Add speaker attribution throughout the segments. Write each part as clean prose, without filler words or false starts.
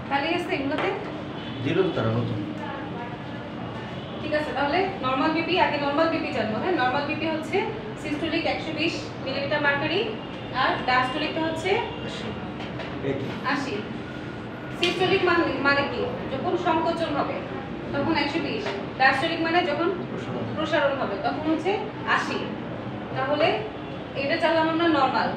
Speaker 1: খালি আছে এগুলোতে
Speaker 2: দিল তো তারা নতুন।
Speaker 1: ঠিক আছে, তাহলে নরমাল বিপি আগে নরমাল বিপি জানবো। হ্যাঁ, নরমাল বিপি হচ্ছে সিস্টোলিক 120 মিলিমিটার মার্কারি আর ডায়াস্টোলিকটা হচ্ছে 80। সিস্টোলিক মানে কি? যখন সংকোচন হবে তখন 120, ডায়াস্টোলিক মানে যখন প্রসারণ হবে তখন হচ্ছে 80। তাহলে এটা চালাম আমরা নরমাল।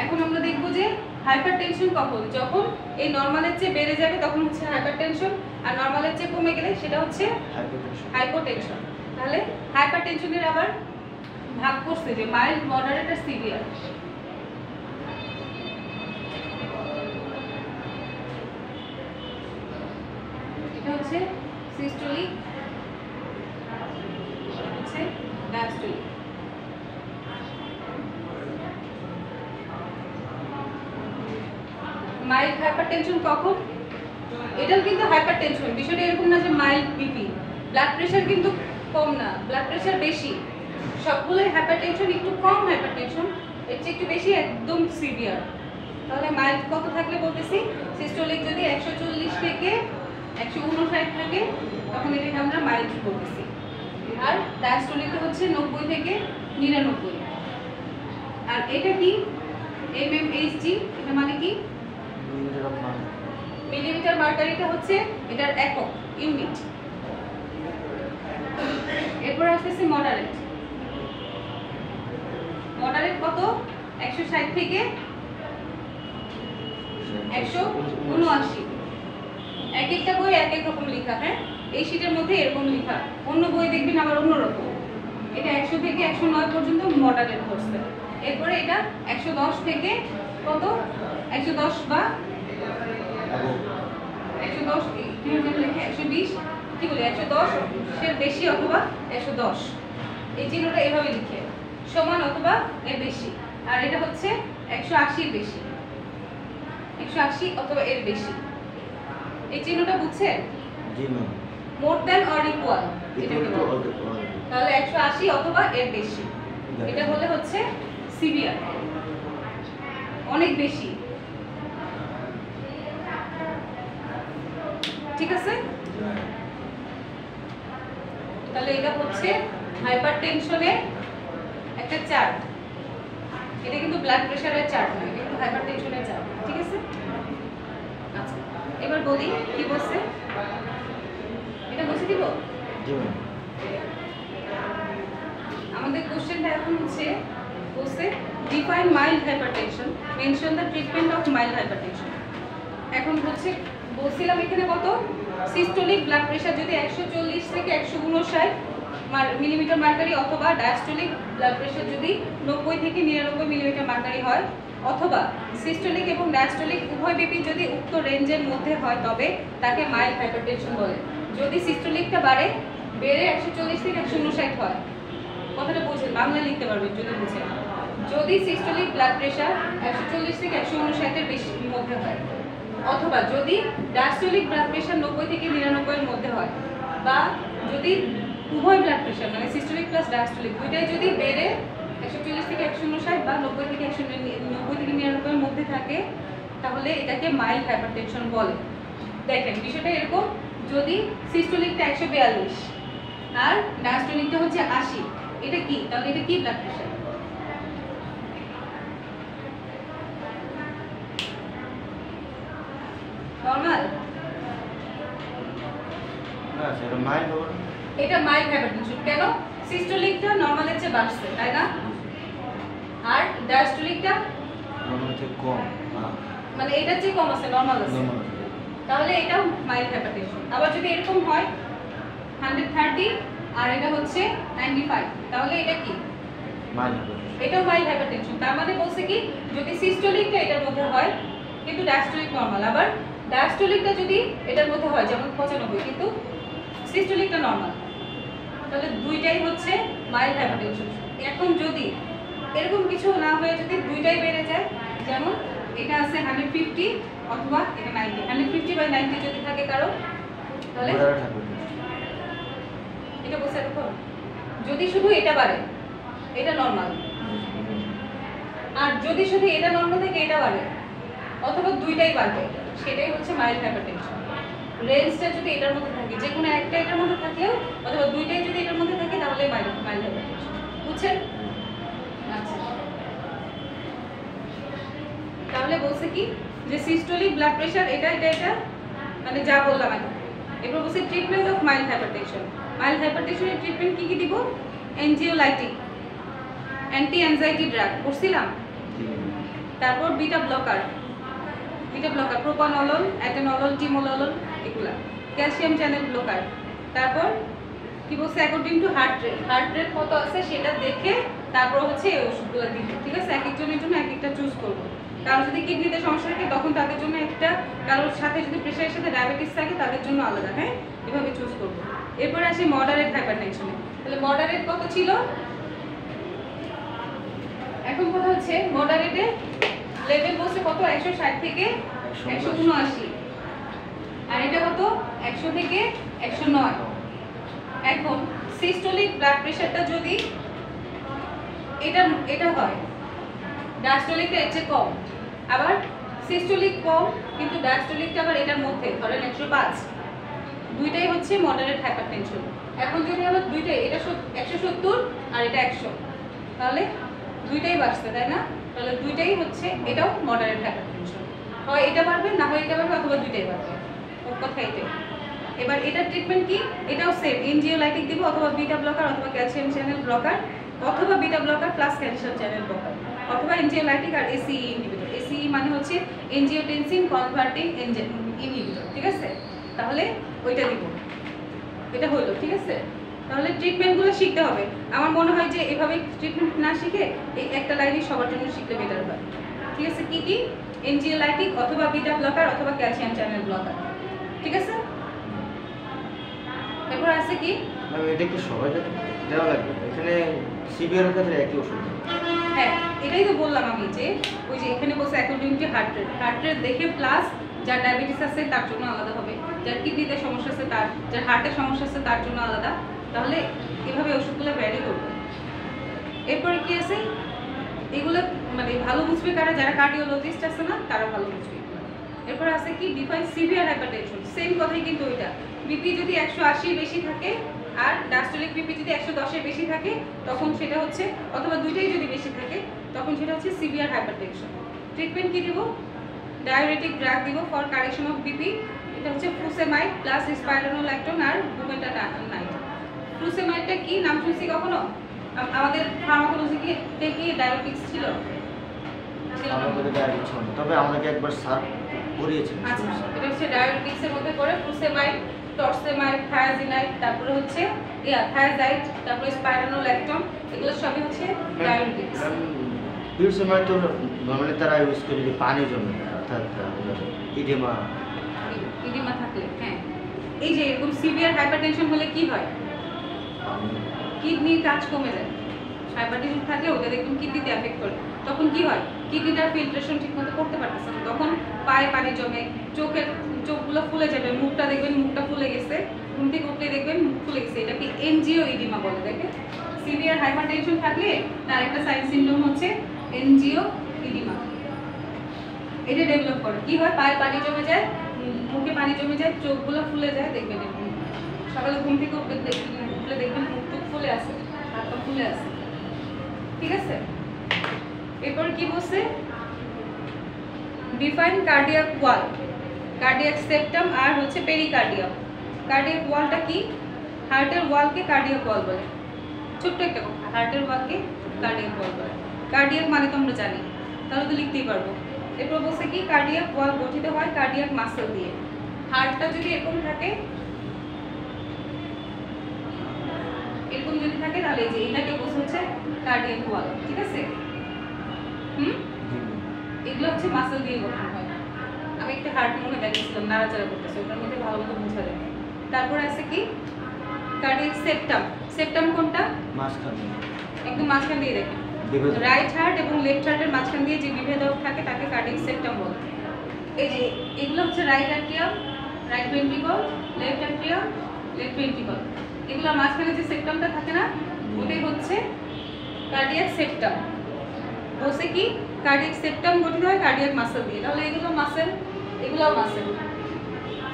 Speaker 1: এখন আমরা দেখব যে হাইপারটেনশন কখন, যখন এই নরমালের চেয়ে বেড়ে যাবে তখন হচ্ছে হাইপারটেনশন, আর নরমালের চেয়ে কমে গেলে সেটা হচ্ছে হাইপোটেনশন। তাহলে হাইপারটেনশনের আবার ভাগ করছে যে মাইল্ড, মডারেট আর সিভিয়ার। এটা হচ্ছে সিস্টোলিক, হচ্ছে ডায়াস্টোলিক। মাইল্ড হাইপারটেনশন কখন? এটাও কিন্তু হাইপারটেনশন, বিষয়টা এরকম না যে মাইল্ড বিপি। ব্লাড প্রেশার কিন্তু কম না, ব্লাড প্রেশার বেশি। সবগুলোই হাইপারটেনশন, একটু কম হাইপারটেনশন, এর চেয়ে একটু বেশি একদম সিভিয়ার। তাহলে মাইল্ড কত থাকলে বলতেছি, সিস্টোলিক যদি 140 থেকে 159 থাকে তখন এটাকে আমরা মাইল্ড বলতেছি, আর ডায়াস্টোলিক হচ্ছে 90 থেকে 99। আর এটা কি এমএমএইচজি, এটা মানে কি? মিলিমিটার মার্কারিটা হচ্ছে এটার একক, ইউনিট। এরপর আসতেছে মডারেট। মডারেট কত? 160 থেকে 179। এক একটা বই এক এক রকম লেখা। হ্যাঁ, এই শীটের মধ্যে এরকম লেখা, অন্য বই দেখবেন আবার অন্যরকম। এটা 100 থেকে 109 পর্যন্ত মডারেট করছে। এরপরে এটা 110 থেকে কত? 110 বা 110, 120 কি বলি, 110 এর বেশি অথবা 110, এই চিহ্নটা এভাবে লিখে সমান অথবা এর বেশি। আর এটা হচ্ছে 180 এর বেশি, 180 অথবা এর বেশি। এই চিহ্নটা বুঝছেন?
Speaker 2: জি ma'am.
Speaker 1: More than or equal, তাহলে 180 অথবা এর বেশি, এটা হলে হচ্ছে সিভিয়ার, অনেক বেশি। ঠিক আছে, তাহলে এটা হচ্ছে হাইপারটেনশনের একটা চার্ট। এটা কিন্তু ব্লাড প্রেশারের চার্ট নয়, এটা কিন্তু হাইপারটেনশনের চার্ট। ঠিক আছে, আচ্ছা এবার বলি কি বলছে, এটা বুঝে দিব। আমাদের কোশ্চেনটা এখন হচ্ছে বলছে define mild hypertension, mention the treatment of mild hypertension. এখন হচ্ছে বলছিলাম এখানে কত, সিস্টোলিক ব্লাড প্রেশার যদি 140 থেকে 159 মিলিমিটার মার্কারি, অথবা ডায়াস্টোলিক ব্লাড প্রেশার যদি 90 থেকে 99 মিলিমিটার মার্কারি হয়, অথবা সিস্টোলিক এবং ডায়াস্টোলিক উভয় বিপি যদি উক্ত রেঞ্জের মধ্যে হয় তবে তাকে মাইল্ড হাইপারটেনশন বলে। যদি সিস্টোলিকটা বেড়ে 140 থেকে 159 হয়, কথাটা বুঝেন, বাংলা লিখতে পারবেন যদি বুঝেন। যদি সিস্টোলিক ব্লাড প্রেশার 140 থেকে 159 এর বেশি মধ্যে হয়, অথবা যদি ডায়াস্টোলিক ব্লাড প্রেশার 90 থেকে 99 এর মধ্যে হয়, বা যদি উভয় ব্লাড প্রেশার মানে সিস্টোলিক প্লাস ডায়াস্টোলিক দুইটাই যদি বেড়ে 140 থেকে 159 বা 90 থেকে 99 এর মধ্যে থাকে, তাহলে এটাকে মাইল্ড হাইপারটেনশন বলে। দেখেন বিষয়টা এরকম, যদি সিস্টোলিকটা 142 আর ডায়াস্টোলিকটা হচ্ছে 80, এটা কি? তাহলে এটা কি ব্লাড প্রেশার? নরমাল?
Speaker 2: না সেটা মাইল্ড হবে।
Speaker 1: এটা মাইল্ড হাইপারটেনশন। কেন? সিস্টোলিকটা নরমালের চেয়ে বাড়ছে, তাই না? আর ডায়াস্টোলিকটা
Speaker 2: নরমাল থেকে কম,
Speaker 1: মানে এটার চেয়ে কম আছে, নরমাল আছে, তাহলে এটাও মাইল্ড হাইপারটেনশন। আবার যদি এরকম হয় 130 আর এটা হচ্ছে 95, তাহলে এটা কি?
Speaker 2: মাইল্ড।
Speaker 1: এটাও মাইল্ড হাইপারটেনশন। তার মানে বলছে কি, যদি সিস্টোলিকটা এটার মধ্যে হয় কিন্তু ডায়াস্টোলিক নরমাল, আবার ডায়াস্টোলিকটা যদি এটার মধ্যে হয় যেমন 95 কিন্তু সিস্টোলিকটা নরমাল, তাহলে দুইটাই হচ্ছে মাইল্ড হাইপারটেনশন। এখন যদি এরকম কিছু না হয়ে যদি দুইটাই বেড়ে যায়, যেমন এটা আছে 150 অথবা এটা 90, 150/90 যদি থাকে কারো, তাহলে এটা বলছে এরকম। যদি শুধু এটা বাড়ে, এটা নরমাল, আর যদি শুধু এটা নরমাল থেকে এটা বাড়ে, অথবা দুইটাই বাড়বে, সেটাই হচ্ছে মাইল্ড হাইপারটেনশন। রেঞ্জটা যদি এটার মধ্যে থাকে, যে কোনো একটা এটার মধ্যে থাকলেও অথবা দুইটাই যদি এটার মধ্যে থাকে তাহলে মাইল্ড হাইপারটেনশন। বুঝছেন? আচ্ছা, তাহলে বলছে কি যে সিস্টোলিক ব্লাড প্রেশার এটা এটা এটা মানে যা বললাম আমি। এরপর বলছে treatment of mild hypertension. Mild হাইপারটেনশনের ট্রিটমেন্ট কি কি দিব? এনজিওলাইটিক, অ্যান্টি অ্যাংজাইটি ড্রাগ করছিলাম, তারপর beta blocker, propranolol, atenolol, timolol, এগুলা, ক্যালসিয়াম চ্যানেল ব্লকার। তারপর কি বলছে অ্যাকর্ডিং টু হার্ট রেট কত আছে সেটা দেখে তারপর হচ্ছে এই ওষুধগুলো দিব। ঠিক আছে, এক একজনের জন্য এক একটা চুজ করব। কারো যদি কিডনিতে সমস্যা থাকে তখন তাদের জন্য একটা, কারোর সাথে যদি প্রেশারের সাথে ডায়াবেটিস থাকে তাদের জন্য আলাদা, হ্যাঁ, এভাবে চুজ করব। এরপরে আসি মডারেট হাইপারটেনশনে। তাহলে মডারেট কত ছিল? এখন কথা হচ্ছে মডারেটে লেভেল বলছে কত? 160 থেকে 179, আর এটা কত? 100 থেকে 109। এখন সিস্টোলিক ব্লাড প্রেশারটা যদি এটা হয়, ডায়াস্টোলিকটা এর চেয়ে কম, আবার সিস্টোলিক কম কিন্তু ডায়াস্টোলিকটা আবার এটার মধ্যে, ধরেন 105, দুইটাই হচ্ছে মডারেট হাইপারটেনশন। এখন যদি হলো দুইটাই, এটা 170 আর এটা 100, তাহলে দুইটাই বাড়ছে, তাই না? তাহলে দুইটাই হচ্ছে, এটাও মডারেট হাইপারটেনশন। হয় এটা বাড়বে, না হয় এটা বাড়বে, অথবা দুইটাই বাড়বে। ওর কথা এটাই। এবার এটার ট্রিটমেন্ট কি? এটাও সেম, এনজিওলাইটিক দিব অথবা বিটা ব্লকার অথবা ক্যালসিয়াম চ্যানেল ব্লকার অথবা beta blocker plus calcium channel blocker অথবা এনজিওলাইটিক আর এসিই ইনহিবিটর। এসিই মানে হচ্ছে এনজিওটেনসিন কনভার্টিং ইনহিবিটর। ঠিক আছে, তাহলে ওইটা দিব। এটা হলো, ঠিক আছে। তাহলে ট্রিটমেন্টগুলো শিখতে হবে। আমার মনে হয় যে এভাবে ট্রিটমেন্ট না শিখে এই একটা লাইনই সবার জন্য শিখলে বেটার হয়। ঠিক আছে, কি কি? এনজিওলাইটিক অথবা বিটা ব্লকার অথবা ক্যালসিয়াম চ্যানেল ব্লকার। ঠিক আছে, এরপর আছে কি?
Speaker 2: এটা কি সবাই দেওয়া লাগবে? এখানে সিভিয়ার ক্ষেত্রে একই ওষুধ।
Speaker 1: হ্যাঁ, এটাই তো বললাম আমি যে ওই যে এখানে বলছে অ্যাকর্ডিং টু হার্ট রেট দেখে, প্লাস যার ডায়াবেটিস আছে তার জন্য আলাদা হবে, যার কিডনিতে সমস্যা আছে তার, যার হার্টের সমস্যা আছে তার জন্য আলাদা। তাহলে এভাবে ওষুধগুলো ভ্যারি করবে। এরপরে কি আছে? এগুলো মানে ভালো বুঝবে কারা? যারা কার্ডিওলজিস্ট আছে না, তারা ভালো বুঝবে। এরপর আছে কি? Define severe hypertension. সেম কথাই কিন্তু ওইটা। বিপি যদি 180 বেশি থাকে আর ডায়াস্টোলিক বিপি যদি 110 বেশি থাকে তখন সেটা হচ্ছে, অথবা দুইটাই যদি বেশি থাকে তখন সেটা হচ্ছে সিভিয়ার হাইপারটেনশন। ট্রিটমেন্ট কি দিব? ডায়োরেটিক ড্রাগ দিব ফর কারেকশন অফ বিপি। এটা হচ্ছে ফুসেমাইড প্লাস স্পাইরোনোল্যাকটোন আর বুমেটানাইড। ফুসেমাইডটা কি নাম শুনছি কখনো? আমাদের ফার্মাকোলজিতে কি ডায়াবেটিক্স ছিল?
Speaker 2: আমাদের ডায়াবেটিস ছিল, তবে আমাদেরকে একবার স্যার পড়িয়েছেন।
Speaker 1: আচ্ছা, এটা হচ্ছে ডায়াবেটিক্সের মধ্যে পড়ে। ফুসেমাইড, টরসেমাইড, থায়াজিনাইড, তারপরে হচ্ছে থায়াজাইড, তারপরে স্পাইরোনোল্যাকটোন, এগুলো সবই হচ্ছে ডায়াবেটিক্স।
Speaker 2: পিউরসেমাইড তো নরমালি তারা ইউজ করে যে পানি জমে, অর্থাৎ ইডেমা
Speaker 1: থাকলে। হ্যাঁ, এই যে এরকম সিভিয়ার হাইপারটেনশন হলে কি হয়? কিডনির কাজ কমে যায়। হাইপারটেনশন থাকলে ওটা দেখুন কিডনিতে এফেক্ট করে। তখন কি হয়? কিডনিটার ফিল্ট্রেশন ঠিকমতো করতে পারতেছে না, তখন পায়ে পানি জমে, চোখগুলো ফুলে যাবে, মুখটা দেখবেন মুখটা ফুলে গেছে, ঘুম থেকে উঠলে দেখবেন মুখ ফুলে গেছে। এটাকে এনজিও ইডিমা বলে। দেখেন, সিভিয়ার হাইপারটেনশন থাকলে তার একটা সাইন সিনড্রোম হচ্ছে এনজিও ইডিমা। এটা ডেভেলপ করে। কি হয়? পায়ে পানি জমে যায়, মুখে পানি জমে যায়, চোখগুলো ফুলে যায়, দেখবেন এরকম। সকালে ঘুম থেকে উঠলে দেখবেন মুখ টুক ফুলে আসে, হাত পা ফুলে আসে। ঠিক আছে, এরপর কি বলছে? ডিফাইন কার্ডিয়াক ওয়াল, কার্ডিয়াক সেপ্টাম আর হচ্ছে পেরিকার্ডিয়াম। কার্ডিয়াক ওয়ালটা কি? হার্টের ওয়ালকে কার্ডিয়াক ওয়াল বলে। ছোট্ট একটা কথা, হার্টের ওয়ালকে কার্ডিয়াক ওয়াল বলে। কার্ডিয়াক মানে তো আমরা জানি, তাহলে তো লিখতেই পারবো। এরপর বলছে কি? কার্ডিয়াক ওয়াল গঠিত হয় কার্ডিয়াক মাসল দিয়ে। হার্টটা যদি এরকম থাকে, এরকম যদি থাকে তাহলে এই যে এটাকে বলছে হচ্ছে কার্ডিয়াক ওয়াল। ঠিক আছে, এগুলো হচ্ছে মাসল দিয়ে গঠন হয়। আমি একটা হার্ট মনে দেখিয়েছিলাম, নাড়াচাড়া করতেছে, ওটার মধ্যে ভালো মতো বোঝা যায়। তারপর আছে কি? Cardiac septum. সেপ্টাম কোনটা?
Speaker 2: মাঝখানে,
Speaker 1: একদম মাঝখান দিয়ে দেখেন। রাইট হার্ট এবং লেফট হার্টের মাঝখান দিয়ে যে বিভেদক থাকে তাকে কার্ডিয়াক সেপ্টাম বলে। এই যে এগুলো হচ্ছে right atrium, right ventricle, left atrium, left ventricle. এগুলো মাঝখানে যে সেপ্টামটা থাকে না, ওটাই হচ্ছে কার্ডিয়াক সেপ্টাম। বলছে কি? কার্ডিয়াক সেপ্টাম গঠিত হয় কার্ডিয়াক মাসেল দিয়ে, তাহলে এগুলো মাসেল, এগুলোও মাসেল।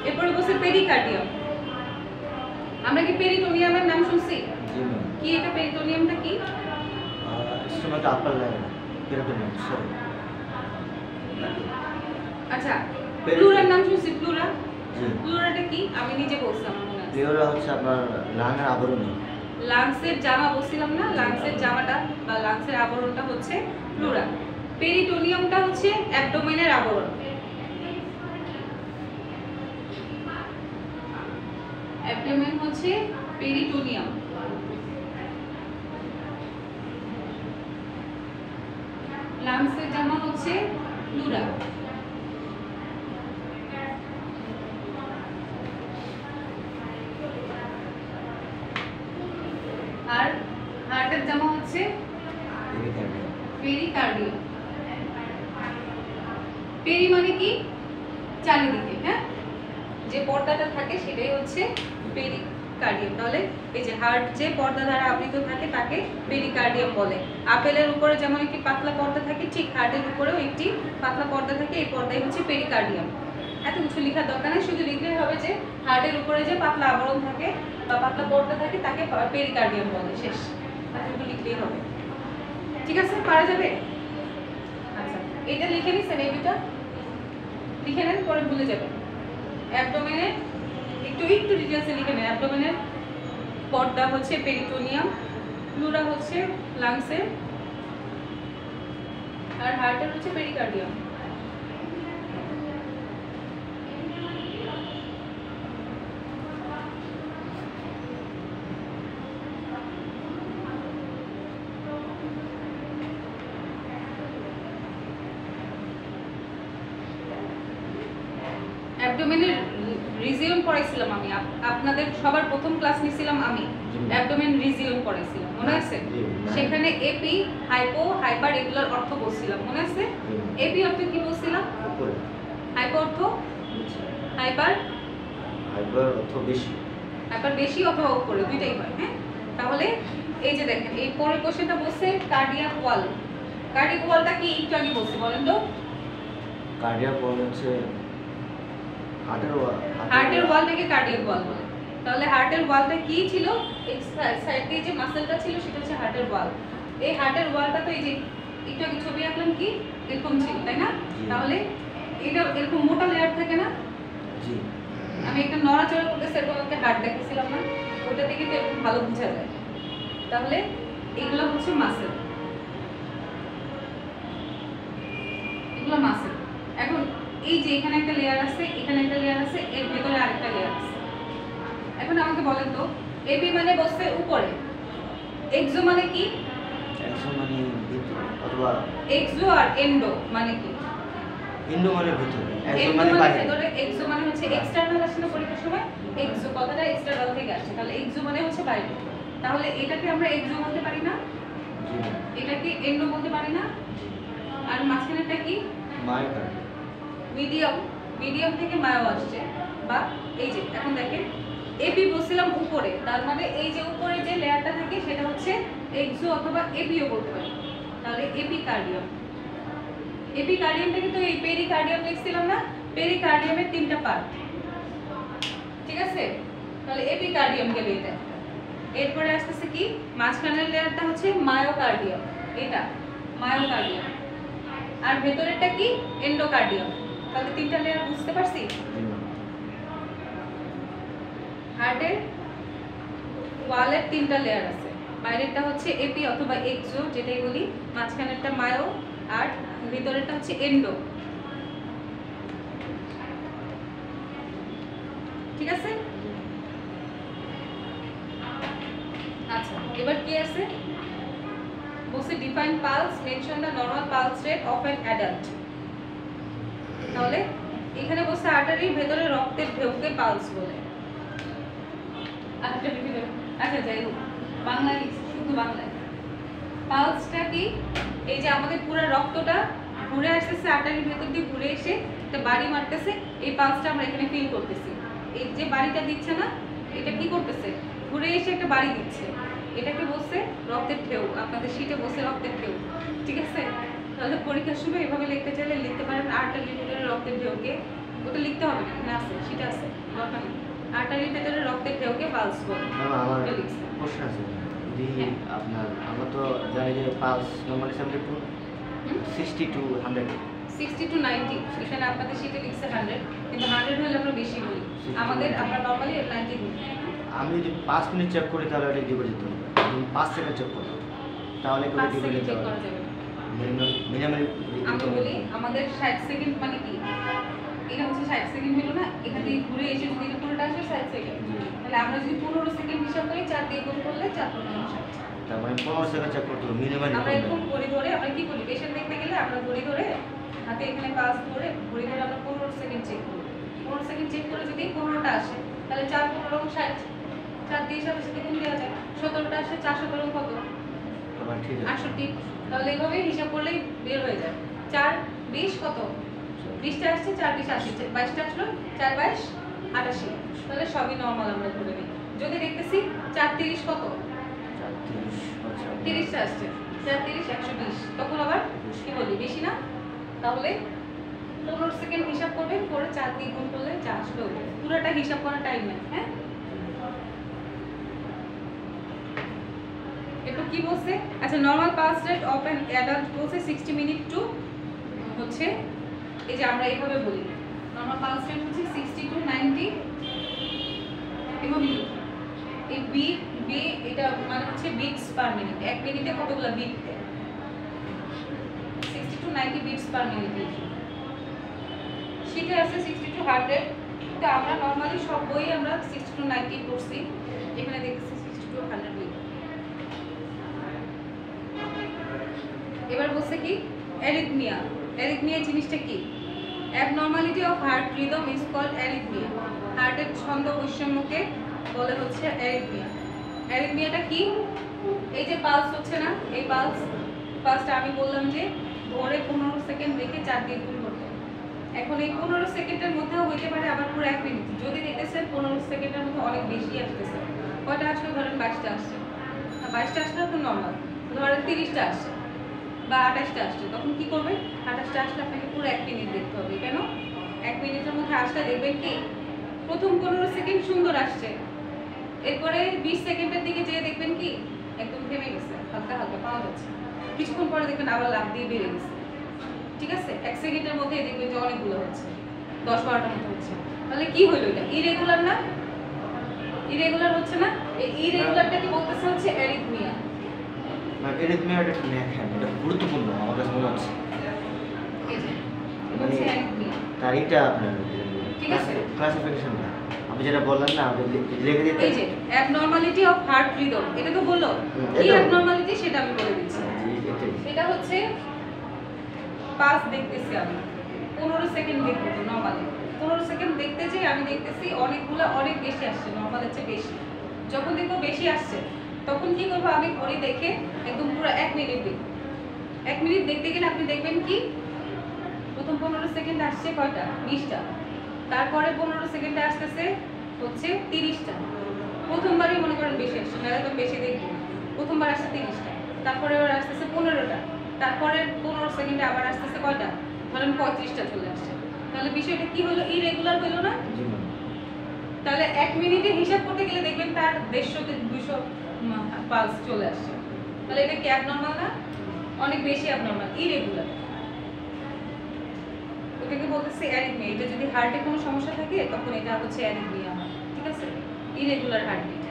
Speaker 1: এরপরে বলছে পেরিকার্ডিয়াম। আমরা কি পেরিটোনিয়ামের নাম শুনছি?
Speaker 2: জি ম্যাম।
Speaker 1: কি এটা পেরিটোনিয়ামটা কি?
Speaker 2: স্টোমাক আপার লাইন পেরিটোনিয়াম সরি।
Speaker 1: আচ্ছা, প্লুরার নাম শুনছি, প্লুরা।
Speaker 2: জি।
Speaker 1: প্লুরাটা কি? আমি নিজে বলছি, আমার মনে আছে।
Speaker 2: প্লেওরা হচ্ছে আপনার লাংয়ের আবরণী।
Speaker 1: লাংসের জামা বলছিলাম না, লাংসের জামাটা বা লাংসের আবরণটা হচ্ছে প্লুরা। পেরিটোনিয়ামটা হচ্ছে অ্যাবডোমেনের আবরণ। অ্যাবডোমেন হচ্ছে পেরিটোনিয়াম। লাংসের জামা হচ্ছে প্লুরা। আর হার্টের জামা হচ্ছে পেরিকার্ডিয়াম। পেরি মানে কি? চারিদিকে, হ্যাঁ, যে পর্দাটা থাকে সেটাই হচ্ছে পেরিকার্ডিয়াম। তাহলে এই যে হার্ট যে পর্দা দ্বারা আবৃত থাকে তাকে পেরিকার্ডিয়াম বলে। আপেলের উপরে যেমন একটি পাতলা পর্দা থাকে, ঠিক হার্টের উপরেও একটি পাতলা পর্দা থাকে, এই পর্দাই হচ্ছে পেরিকার্ডিয়াম। এত কিছু লেখার দরকার নেই, শুধু লিখলেই হবে যে হার্টের উপরে যে পাতলা আবরণ থাকে বা পাতলা পর্দা থাকে তাকে পেরিকার্ডিয়াম বলে, শেষ। এতটুকু লিখলেই হবে। ঠিক আছে, পারা যাবে? আচ্ছা, এটা লিখে নিছেন, এই দুটা লিখে নেন, পরে ভুলে যাবেন। অ্যাবডোমেনের একটু ডিটেইলসে লিখে নেন। অ্যাবডোমেনের পর্দা হচ্ছে পেরিটোনিয়াম, প্লুরা হচ্ছে লাংসের, আর হার্টের হচ্ছে পেরিকার্ডিয়াম। অ্যাবডোমেনের রিজিয়ন পড়াইছিলাম আমি, আপনাদের সবার প্রথম ক্লাস নিছিলাম আমি, অ্যাবডোমেন রিজিয়ন পড়াইছিলাম, মনে আছে? সেখানে এপি, হাইপো, হাইপার এগুলোর অর্থ বলছিলাম, মনে আছে? এপি অর্থ কি বলছিলাম?
Speaker 2: উপরে।
Speaker 1: হাইপো অর্থ? হাইপার?
Speaker 2: হাইপার অর্থ বেশি।
Speaker 1: হাইপার বেশি অথবা উপরে, দুইটাই হয়, হ্যাঁ। তাহলে এই যে দেখেন, এই পরের কোশ্চেনটা বলছে কার্ডিয়াক ওয়াল। কার্ডিয়াক ওয়ালটা কি একটু আগে বলছি, বলেন তো?
Speaker 2: কার্ডিয়াক ওয়াল হচ্ছে হার্টের ওয়াল।
Speaker 1: হার্টের ওয়ালটাকে কার্ডিয়াক ওয়াল বলে। তাহলে হার্টের ওয়ালটা কি ছিল? এই সাইড দিয়ে যে মাসেলটা ছিল সেটা হচ্ছে হার্টের ওয়াল। এই হার্টের ওয়ালটা তো এই যে একটু আগে ছবি আঁকলাম কি এরকম ছিল, তাই না? তাহলে এটা এরকম মোটা লেয়ার থাকে না?
Speaker 2: জি।
Speaker 1: আমি একটা নড়াচড়া করতেছি, এরকম একটা হার্ট দেখেছিলাম না, ওটা থেকে তো এরকম ভালো বোঝা যায়। তাহলে এগুলো হচ্ছে মাসেল, এগুলো মাসেল। এখন এই যে এখানে একটা লেয়ার আছে, এখানে একটা লেয়ার আছে, এর ভিতরে আরেকটা লেয়ার আছে। এখন আমাকে বলেন তো, এপি মানে বসে উপরে, এক্সো মানে কি?
Speaker 2: এক্সো মানে ভিতরে অথবা
Speaker 1: এক্সো আর এন্ডো মানে কি?
Speaker 2: এন্ডো মানে ভিতরে, এক্সো
Speaker 1: এন্ডো
Speaker 2: মানে
Speaker 1: মানে
Speaker 2: বাইরে।
Speaker 1: ভিতরে, এক্সো মানে হচ্ছে এক্সটার্নাল আসে না পরীক্ষার সময়, এক্সো কথাটা এক্সটার্নাল থেকে আসে, তাহলে এক্সো মানে হচ্ছে বাইরে। তাহলে এটাকে আমরা এক্সো বলতে পারি না,
Speaker 2: জি না।
Speaker 1: এটাকে এন্ডো বলতে পারি না, আর মাঝখানেরটা কি?
Speaker 2: মায়োকার্ডিয়াম।
Speaker 1: মিডিয়াম, মিডিয়াম থেকে মায়ো আসছে। বা এই যে এখন দেখেন এপি বলছিলাম উপরে, তার মানে এই যে উপরে যে লেয়ারটা থাকে সেটা হচ্ছে এক্সো অথবা এপিও বলতে পারি। তাহলে এপিকার্ডিয়াম, এপিকার্ডিয়ামটাকে তো এই পেরিকার্ডিয়াম লিখছিলাম না, পেরিকার্ডিয়ামের তিনটা পার্ট, ঠিক আছে? তাহলে এপিকার্ডিয়াম গেল এটা। এরপরে আসতেছে কি? মাঝখানের লেয়ারটা হচ্ছে মায়োকার্ডিয়াম, এটা মায়োকার্ডিয়াম, আর ভেতরেরটা কি? এন্ডোকার্ডিয়াম। তাহলে তিনটা লেয়ার বুঝতে পারছি? হার্টের ওয়ালের তিনটা লেয়ার আছে, বাইরেরটা হচ্ছে এপি অথবা এক্সো যেটাই বলি, মাঝখানেরটা মায়ো, আর ভিতরেরটা হচ্ছে এন্ডো, ঠিক আছে? আচ্ছা, এবার কি আছে? বলছে define pulse, mention the normal pulse rate of an adult. তাহলে এখানে বলছে আর্টারির ভেতরে রক্তের ঢেউকে পালস বলে। আচ্ছা যাই হোক, বাংলায় শুধু বাংলায় পালসটা কি? এই যে আমাদের পুরো রক্তটা ঘুরে আসতেছে, আর্টারির ভেতর দিয়ে ঘুরে এসে একটা বাড়ি মারতেছে, এই পালসটা আমরা এখানে ফিল করতেছি। এই যে বাড়িটা দিচ্ছে না, এটা কি করতেছে? ঘুরে এসে একটা বাড়ি দিচ্ছে, এটাকে বলছে রক্তের ঢেউ। আপনাদের শীটে বসে রক্তের ঢেউ, ঠিক আছে? তাহলে পরীক্ষার সময় এভাবে লিখতে চাইলে লিখতে পারেন আর্টারি ভেতরে রক্তের ঢেউকে, ওটা লিখতে হবে না, এখানে আছে সেটা আছে দরকার নেই। আর্টারির ভেতরে রক্তের ঢেউকে পালস বলে।
Speaker 2: আমার
Speaker 1: এটা লিখছে।
Speaker 2: প্রশ্ন আছে যদি
Speaker 1: হ্যাঁ।
Speaker 2: আপনার আমরা তো জানি যে পালস নর্মালি 60 to 100
Speaker 1: 60 to 90, এখানে আপনাদের শীটে লিখছে 100, কিন্তু 100 হলে আমরা বেশি বলি, আমাদের আমরা নর্মালি 90 বলি।
Speaker 2: আমি যদি 5 মিনিট চেক করি তাহলে এটা দিব যেতে হবে, যদি 5 সেকেন্ড চেক করি তাহলে কি
Speaker 1: 5
Speaker 2: দিব
Speaker 1: সেকেন্ড
Speaker 2: যেতে
Speaker 1: চেক
Speaker 2: হবে?
Speaker 1: করা যাবে না।
Speaker 2: মিনিমাম
Speaker 1: আমি বলি আমাদের 60 সেকেন্ড মানে কি, এটা হচ্ছে 60 সেকেন্ড হলো না, এখান থেকে ঘুরে এসে যদি এটা পুরোটা আসে 60 সেকেন্ড, তাহলে আমরা যদি 15 সেকেন্ড হিসাব করি 4 দিয়ে গুণ করলে 4 15 60।
Speaker 2: তার মানে 15 সেকেন্ড চেক করতে হবে মিনিমাম।
Speaker 1: আমরা এরকম ঘড়ি ধরে আমরা কি করি, পেশেন্ট দেখতে গেলে আমরা ঘড়ি ধরে হাতে এখানে পাস করে ঘড়ি ধরে আমরা 15 সেকেন্ড চেক করি। 15 সেকেন্ড চেক করে যদি 15টা আসে তাহলে 4 15 60, 4 দিয়ে সাথে সাথে গুণ দেওয়া যায়, 17টা আসে 4 17 কত,
Speaker 2: তারপর ঠিক আছে
Speaker 1: 68। তাহলে এইভাবে হিসাব করলেই বের হয়ে যায়। 4 20 কত, 20টা আসছে 4 20 80, 22টা আসলো 4 22 88, তাহলে সবই নরমাল আমরা ধরে নিই। যদি দেখতেছি 4 30 কত, 30টা আসছে 4 30 120, তখন আবার কি বলি বেশি না, তাহলে 15 সেকেন্ড হিসাব করবেন, করে 4 দিয়ে গুণ করলে যা আসলো পুরোটা হিসাব করার টাইম নেই। হ্যাঁ, এরপর কি বলছে, আচ্ছা normal pulse rate of an adult বলছে 60 মিনিট টু হচ্ছে, এই যে আমরা এইভাবে বলি নরমাল পালস রেট হচ্ছে 60 টু 90 এবং এই বিট বি এটা মানে হচ্ছে বিটস পার মিনিট, 1 মিনিটে কতগুলো বিট দেয়, 60 টু 90 বিটস পার মিনিট। সেটা আছে 60 টু 100, তো আমরা নরমালি সব বই আমরা 60 টু 90 করছি, এখানে দেখতেছি 60 টু 100 বিট। এবার বলছে কি অ্যারিথমিয়া, অ্যারিথমিয়া জিনিসটা কি, abnormality of heart rhythm is called arrhythmia, হার্টের ছন্দ বৈষম্যকে বলে হচ্ছে অ্যারিথমিয়া। অ্যারিথমিয়াটা কি, এই যে পালস হচ্ছে না, এই পালসটা আমি বললাম যে ধরে 15 সেকেন্ড রেখে 4 দিয়ে গুণ করতে, এখন এই 15 সেকেন্ডের মধ্যেও হইতে পারে আবার পুরো 1 মিনিট, যদি দেখতেছেন 15 সেকেন্ডের মধ্যে অনেক বেশি আসতেছে, কয়টা আসলে ধরেন 22টা আসছে, 22টা আসলে তো নর্মাল, ধরেন 30টা আসছে বা 28টা আসছে, তখন কি করবে, 28টা আসলে আপনাকে পুরো 1 মিনিট দেখতে হবে। কেন, 1 মিনিটের মধ্যে আসলে দেখবেন কি প্রথম 15 সেকেন্ড সুন্দর আসছে, এরপরে 20 সেকেন্ডের দিকে যেয়ে দেখবেন কি একদম থেমে গেছে, হালকা হালকা পাওয়া যাচ্ছে, কিছুক্ষণ পরে দেখবেন আবার লাফ দিয়ে বেড়ে গেছে। ঠিক আছে, 1 সেকেন্ডের মধ্যে দেখবেন যে অনেকগুলো হচ্ছে, 10-12টার মতো হচ্ছে, তাহলে কি হলো, এটা ইরেগুলার না, ইরেগুলার হচ্ছে না, এই ইরেগুলারটাকে বলতেছে হচ্ছে অ্যারিথমিয়া।
Speaker 2: মানে এরিথমিয়াটা কি দেখেন, এটা গুরুত্বপূর্ণ আমার কাছে মনে হচ্ছে,
Speaker 1: এই যে এটা হচ্ছে অ্যারিথমিয়া।
Speaker 2: তার এটা আপনার
Speaker 1: ঠিক আছে।
Speaker 2: ক্লাসিফিকেশনটা আমি যেটা বললাম না, আপনি লিখে দিতে।
Speaker 1: এই যে অ্যাবনর্মালিটি অফ হার্ট রিদম, এটা তো বললো কি অ্যাবনর্মালিটি সেটা আমি বলে দিচ্ছি। এটা হচ্ছে পাস দেখতেছি আমি 15 সেকেন্ড দেখবো তো নরমালি, 15 সেকেন্ড দেখতে যে আমি দেখতেছি অনেকগুলো অনেক বেশি আসছে, নরমালের চেয়ে বেশি, যখন দেখবো বেশি আসছে তখন কি করবো, আমি ঘড়ি দেখে একদম পুরো 1 মিনিট দেখবো। 1 মিনিট দেখতে গেলে আপনি দেখবেন কি প্রথম 15 সেকেন্ড আসছে কয়টা, 20টা, তারপরে 15 সেকেন্ডে আসতেছে হচ্ছে 30টা, প্রথমবারই মনে করেন বেশি আসছে, নাহলে তো বেশি দেখবো, প্রথমবার আসছে 30টা, তারপরে আবার আসতেছে 15টা, তারপরে 15 সেকেন্ডে আবার আসতেছে কয়টা, ধরেন 35টা চলে আসছে, তাহলে বিষয়টা কি হলো, ইরেগুলার হলো না, তাহলে 1 মিনিটে হিসাব করতে গেলে দেখবেন তার 150 থেকে 200 পালস চলে আসছে, তাহলে এটা কি অ্যাবনর্মাল না, অনেক বেশি অ্যাবনর্মাল, ইরেগুলার, ওটাকে বলতেছে অ্যারিথমিয়া। এটা যদি হার্টে কোনো সমস্যা থাকে তখন এটা হচ্ছে অ্যারিথমিয়া, ঠিক আছে, ইরেগুলার হার্টবিট,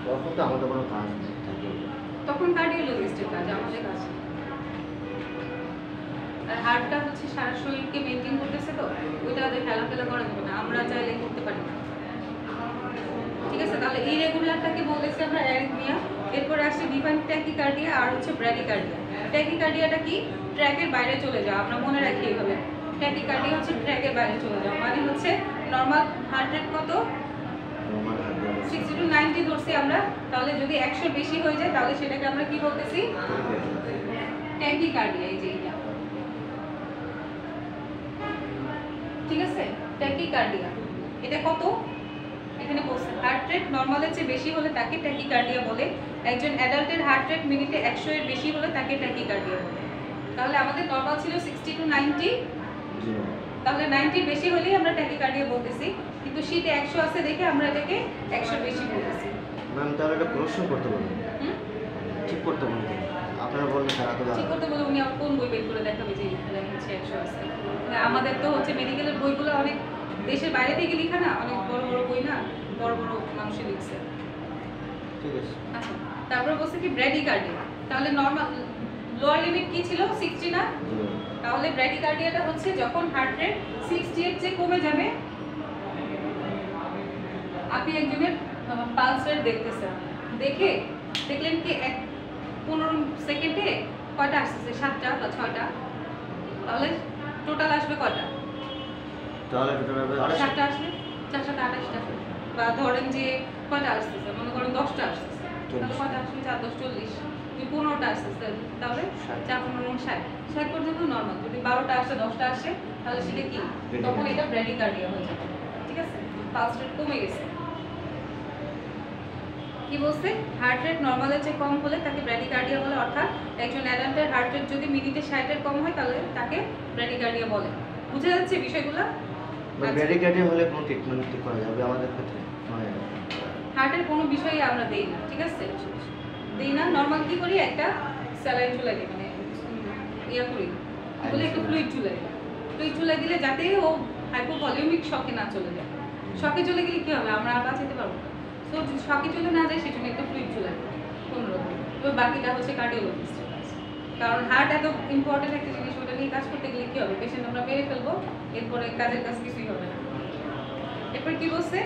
Speaker 2: তখন তো আমাদের কোনো কাজ নেই,
Speaker 1: তখন কার্ডিওলজিস্টের কাজ, আমাদের কাজ। আর হার্টটা হচ্ছে সারা শরীরকে মেনটেন করতেছে, তো ওইটা ওদের হেলাফেলা করা যাবে না, আমরা চাইলে করতে পারি না। ঠিক আছে, তাহলে ইরেগুলারটাকে বলতেছি আমরা অ্যারিথমিয়া। এরপরে আসছে ডিফাইন ট্যাকিকার্ডিয়া আর হচ্ছে ব্র্যাডিকার্ডিয়া। ট্যাকিকার্ডিয়াটা কি, ট্র্যাকের বাইরে চলে যাওয়া, আমরা মনে রাখি এইভাবে, ট্যাকিকার্ডিয়া হচ্ছে ট্র্যাকের বাইরে চলে যাওয়া, মানে হচ্ছে নরমাল হার্ট রেট কত 60 টু 90 ধরছি আমরা, তাহলে যদি 100 বেশি হয়ে যায় তাহলে সেটাকে আমরা কি বলতেছি, ট্যাকিকার্ডিয়া। এই যে এটা, ঠিক আছে, ট্যাকিকার্ডিয়া, এটা কত, এখানে বলছে হার্ট রেট নরমালের চেয়ে বেশি হলে তাকে ট্যাকিকার্ডিয়া বলে, একজন অ্যাডাল্টের হার্ট রেট মিনিটে 100 এর বেশি হলে তাকে ট্যাকিকার্ডিয়া বলে। তাহলে আমাদের নরমাল ছিল 60 to 90,
Speaker 2: জি
Speaker 1: তাহলে 90 বেশি হলেই আমরা ট্যাকিকার্ডিয়া বলতেছি, কিন্তু শীটে 100 আছে দেখে আমরা এটাকে 100 বেশি বলতেছি।
Speaker 2: ম্যাম তাহলে এটা প্রশ্ন করতে বলুন, ঠিক করতে বলুন, আপনারা বললেন তারা তো
Speaker 1: ঠিক করতে বলে উনি কোন বই বের করে দেখাবে যে এখানে হচ্ছে 100 আছে? আমাদের তো হচ্ছে মেডিকেলের বইগুলো অনেক দেশের বাইরে থেকে লেখা না, অনেক বড় বড় বই না, বড় বড় মানুষই লিখছে।
Speaker 2: ঠিক আছে।
Speaker 1: আচ্ছা, তারপরে বলছে কি ব্র্যাডিকার্ডিয়া, তাহলে নরমাল লোয়ার লিমিট কি ছিল 60 না?
Speaker 2: জি
Speaker 1: তাহলে ব্র্যাডিকার্ডিয়াটা হচ্ছে যখন হার্ট রেট 60 এর চেয়ে কমে যাবে, আপনি একজনের পালস রেট দেখতেছেন, দেখলেন কি 15 সেকেন্ডে কয়টা আসছে, 7টা বা 6টা, তাহলে টোটাল আসবে কয়টা?
Speaker 2: তাহলে টোটাল হবে
Speaker 1: 7টা আসবে, 4 7 28টা, বা ধরেন যে কয়টা আসতেছে, মনে করেন 10টা আসতেছে, তাহলে কয়টা আসবে? 4 10 40, যদি 15টা আসতেছে তাহলে 4 15 60, 60 পর্যন্ত নরমাল। যদি 12টা আসে 10টা আসে তাহলে সেটা কি? তখন এটা ব্র্যাডিকার্ডিয়া হয়ে যাবে। ঠিক আছে, পালস রেট কমে গেছে। কি বলছে? হার্ট রেট নরমালের চেয়ে কম হলে তাকে ব্র্যাডিকার্ডিয়া বলে, অর্থাৎ একজন অ্যাডাল্টের হার্ট রেট যদি মিনিটে 60 এর কম হয় তাহলে তাকে ব্র্যাডিকার্ডিয়া বলে। বুঝা যাচ্ছে বিষয়গুলো?
Speaker 2: ব্র্যাডিকার্ডিয়া হলে কোন ট্রিটমেন্ট করা যাবে আমাদের ক্ষেত্রে? মানে
Speaker 1: হার্টের কোনো বিষয়ই আমরা দেই না, ঠিক আছে? দেই না, নরমাল কি করি, একটা স্যালাইন চুলাই দিই, মানে ইয়া করি, বলে একটু ফ্লুইড চুলাই দিলে যাতে ও হাইপোভলিউমিক শকে না চলে যায়। শকে চলে গেলে কি হবে, আমরা আর বাঁচাতে পারবো না। সো যদি শকে চলে না যায় সেজন্য একটা ফ্লুইড চুলাই দিই কোনোরকম। এবার বাকিটা হচ্ছে কার্ডিওলজিস্টের কাজ, কারণ হার্ট এত ইম্পর্টেন্ট একটা জিনিস, ওটা নিয়ে কাজ করতে গেলে কি হবে, পেশেন্ট আমরা মেরে ফেলবো, এরপরে কাজের কাজ কিছুই হবে না। এরপর কি বলছে?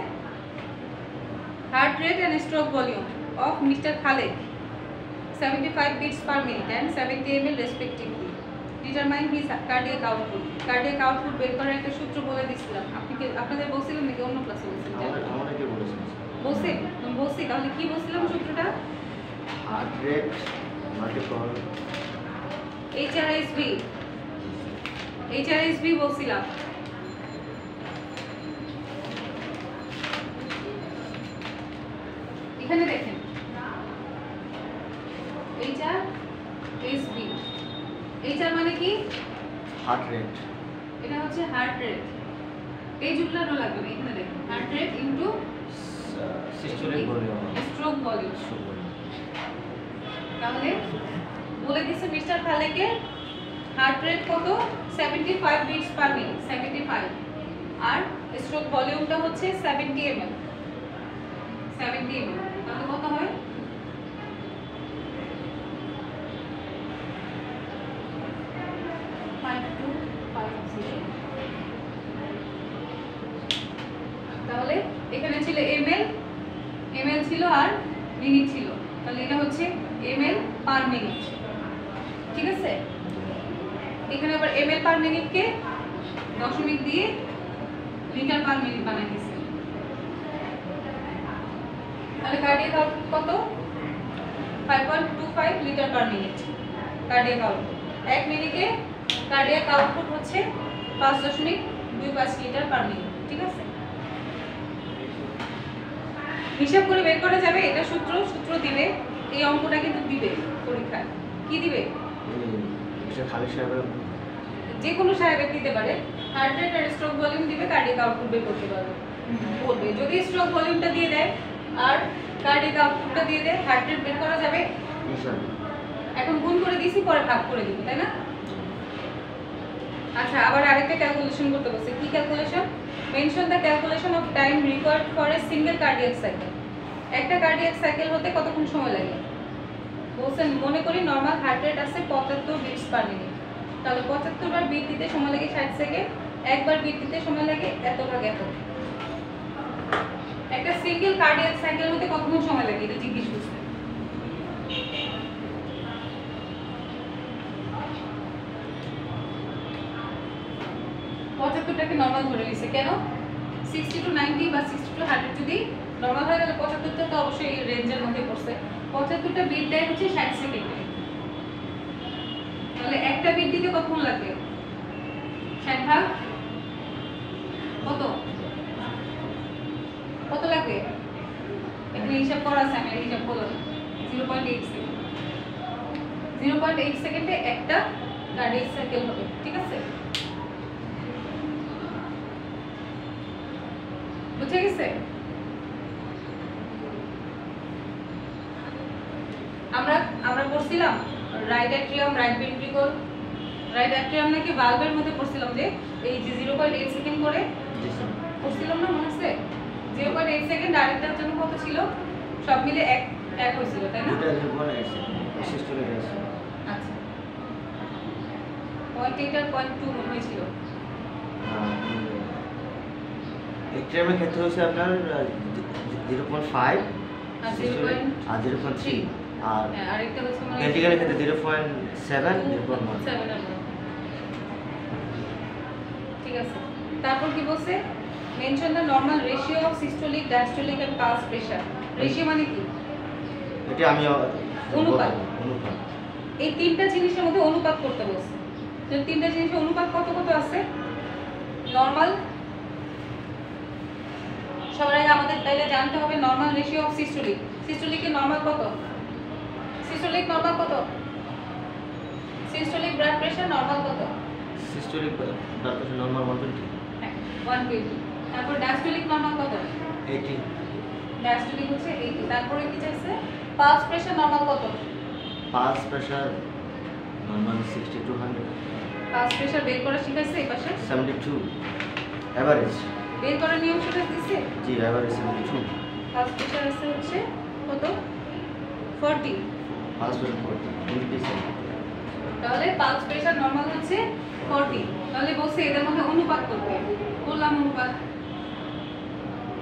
Speaker 1: Heart rate and stroke volume of Mr. Khaled 75 beats per minute and 70 ml respectively. Determine his cardiac output. Cardiac output বের করার একটা সূত্র বলে দিছিলাম। আপনাদের বলছিলাম নাকি অন্য ক্লাসে বলছিলাম?
Speaker 2: আমাদেরকে বলেছেন
Speaker 1: বলছি, তাহলে কি বলছিলাম সূত্রটা?
Speaker 2: হার্ট রেট মাল্টিপল
Speaker 1: HRSV বলছিলাম। এখানে দেখেন HRSV, HR মানে কি?
Speaker 2: হার্ট রেট,
Speaker 1: এটা হচ্ছে হার্ট রেট। এই জুটলানো লাগবে, এখানে দেখেন heart rate into
Speaker 2: systolic volume,
Speaker 1: stroke volume. তাহলে বলে দিচ্ছে মিস্টার খালেকের হার্ট রেট কত? 75 বিটস পার মিনিট, 75, আর স্ট্রোক ভলিউমটা হচ্ছে 70 ml। তাহলে কত হয়? তাহলে এখানে ছিল ml ছিল আর মিনিট ছিল, তাহলে এটা হচ্ছে ml পার মিনিট। ঠিক আছে, এখানে আবার ml পার মিনিটকে দশমিক দিয়ে লিটার পার মিনিট বানাই দিয়েছে। তাহলে কার্ডিয়াক আউটপুট কত? 5.25 litre per minute cardiac output. 1 মিনিটে কার্ডিয়াক আউটপুট হচ্ছে 5.25 লিটার পার মিনিট। ঠিক আছে, হিসাব করে বের করা যাবে। এটা সূত্র দিবে, এই অঙ্কটা কিন্তু দিবে পরীক্ষায়। কি দিবে?
Speaker 2: খালিদ সাহেবের
Speaker 1: যে কোনো সাহেবের দিতে পারে। হার্ট রেট আর স্ট্রোক ভলিউম দিবে, কার্ডিয়াক আউটপুট বের করতে পারবে বলবে। যদি স্ট্রোক ভলিউমটা দিয়ে দেয় আর কার্ডিয়াক আউটপুটটা দিয়ে দেয়, হার্ট রেট বের করা যাবে। এখন গুণ করে দিয়েছি, পরে ভাগ করে দিব, তাই না? আচ্ছা, আবার আরেকটা ক্যালকুলেশন করতে বলছে। কি calculation? Mention the calculation of time required for a single cardiac cycle. একটা কার্ডিয়াক সাইকেল হতে কতক্ষণ সময় লাগে বলছেন? মনে করি নরমাল হার্ট রেট আছে 75 বিটস পার মিনিট, তাহলে 75 বার বিট দিতে সময় লাগে 60 সেকেন্ড, একবার বিট দিতে সময় লাগে এত ভাগ এত। একটা সিঙ্গেল কার্ডিয়াক সাইকেল হতে কতক্ষণ সময় লাগে এটা জিজ্ঞেস করছে। পঁচাত্তরটাকে নর্মাল ধরে নিছে কেন? 60 to 90 বা 60 to 100 যদি নর্মাল হয় তাহলে 75টা তো অবশ্যই এই রেঞ্জের মধ্যে পড়ছে। 75টা বিট দেয় হচ্ছে 60 সেকেন্ডে, তাহলে একটা বিট দিতে কতক্ষণ লাগবে? 60 ভাগ কত লাগবে? এখানে হিসাব করা আছে, আমি হিসাব করলাম। 0.8 সেকেন্ড। 0.8 সেকেন্ডে একটা কার্ডিয়াক সার্কেল হবে, ঠিক আছে? বুঝে গেছে? আমরা পড়ছিলাম right atrium, right ventricle. Right atrium নাকি ভালভের মধ্যে পড়ছিলাম যে এই যে 0.8 সেকেন্ড করে পড়ছিলাম না, মনে আছে? 0.8 সেকেন্ড আরেকটার জন্য কত ছিল? সব মিলে এক হয়েছিল, তাই না? আচ্ছা, 0.8 আর 0.2 মনে হয়েছিল।
Speaker 2: এক্সট্রিমের ক্ষেত্রে হচ্ছে আপনার 0.5
Speaker 1: আর
Speaker 2: 0.3 আর
Speaker 1: আরেকটা হচ্ছে মানে
Speaker 2: ভেন্ট্রিকলের ক্ষেত্রে 0.7 0.1।
Speaker 1: ঠিক আছে, তারপর কি বলছে? Mention the normal ratio of systolic, diastolic and pulse pressure. Ratio মানে কি?
Speaker 2: এটা আমি
Speaker 1: অনুপাত।
Speaker 2: অনুপাত
Speaker 1: এই তিনটা জিনিসের মধ্যে অনুপাত করতে বলছে। যে তিনটা জিনিসের অনুপাত কত কত আছে? নরমাল, সবার আগে আমাদের তাইলে জানতে হবে নরমাল রেশিও অফ সিস্টোলিক। সিস্টোলিকের নরমাল কত? সিস্টোলিক নরমাল কত? সিস্টোলিক ব্লাড প্রেসার নরমাল কত?
Speaker 2: Systolic blood pressure normal 120।
Speaker 1: হ্যাঁ, 120। তারপর ডায়াস্টোলিক নরমাল কত?
Speaker 2: 80।
Speaker 1: ডায়াস্টোলিক হচ্ছে 80। তারপরে কি চাইছে? পালস প্রেসার নরমাল কত?
Speaker 2: Pulse pressure normal 60 to 100।
Speaker 1: Pulse pressure বের করা শিখাইছে এই পাশে?
Speaker 2: 72 এভারেজ।
Speaker 1: বের করার নিয়ম সেটা দিছে?
Speaker 2: জি, এভারেজ 72।
Speaker 1: পালস প্রেসার আছে হচ্ছে কত? 40।
Speaker 2: Pulse pressure 40।
Speaker 1: তাহলে পালস প্রেসার নরমাল হচ্ছে 40। তাহলে বলছে এদের মধ্যে অনুপাত করতে। করলাম অনুপাত।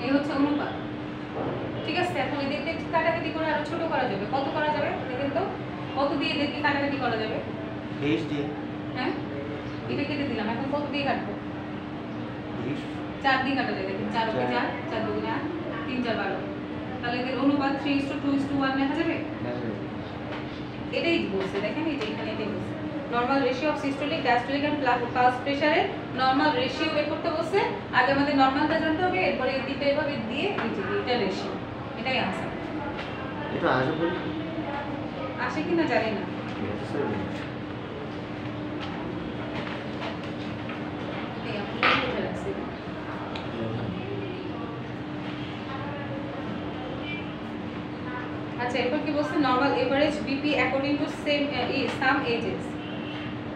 Speaker 1: এই হচ্ছে অনুপাত। ঠিক আছে, এখন এদেরকে কাটাকাটি করে আরো ছোট করা যাবে। কত করা যাবে দেখেন তো? কত দিয়ে এদেরকে কাটাকাটি করা যাবে?
Speaker 2: 20 দিয়ে।
Speaker 1: হ্যাঁ, এটা কেটে দিলাম। এখন কত দিয়ে কাটবো?
Speaker 2: 20।
Speaker 1: 4 দিয়ে কাটা যায়। দেখেন 4 কে 4, 4 দুগুণে 8, 3 4 12। তাহলে এদের অনুপাত 3:2:1 লেখা যাবে। এটাই বলছে, দেখেন এই যে এখানে এটাই বলছে normal ratio of systolic, diastolic and pulse প্রেসারের নরমাল রেশিও বের করতে বলছে। আগে আমাদের নরমালটা জানতে হবে, এরপরে এই তিনটা এভাবে দিয়ে এই যে এটা রেশিও, এটাই आंसर।
Speaker 2: এটা আসবে
Speaker 1: আসে কিনা জানি না। এই আপনি লিখে রাখছি। আচ্ছা, এরপর কি বলছে? Normal average BP according to some ages.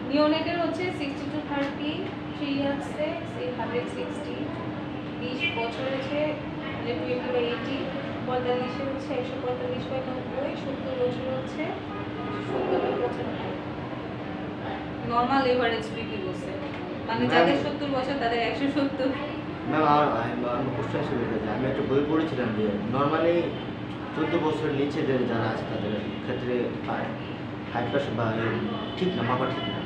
Speaker 1: নিওনেটের হচ্ছে 60 to 33 আছে, 160। 20 বছর হচ্ছে 20/80, 45 হচ্ছে 145/90, 70 বছর হচ্ছে 70/95। নরমাল এভারেজ বিপি বলছে, মানে যাদের 70 বছর তাদের 170।
Speaker 2: ম্যাম আমার কোশ্চেন ছিল যে আমি একটা বই পড়েছিলাম যে নরমালি 14 বছরের নিচেদের যারা আছে তাদের ক্ষেত্রে হাইট প্রেশার বা ঠিক না, মাপা ঠিক না।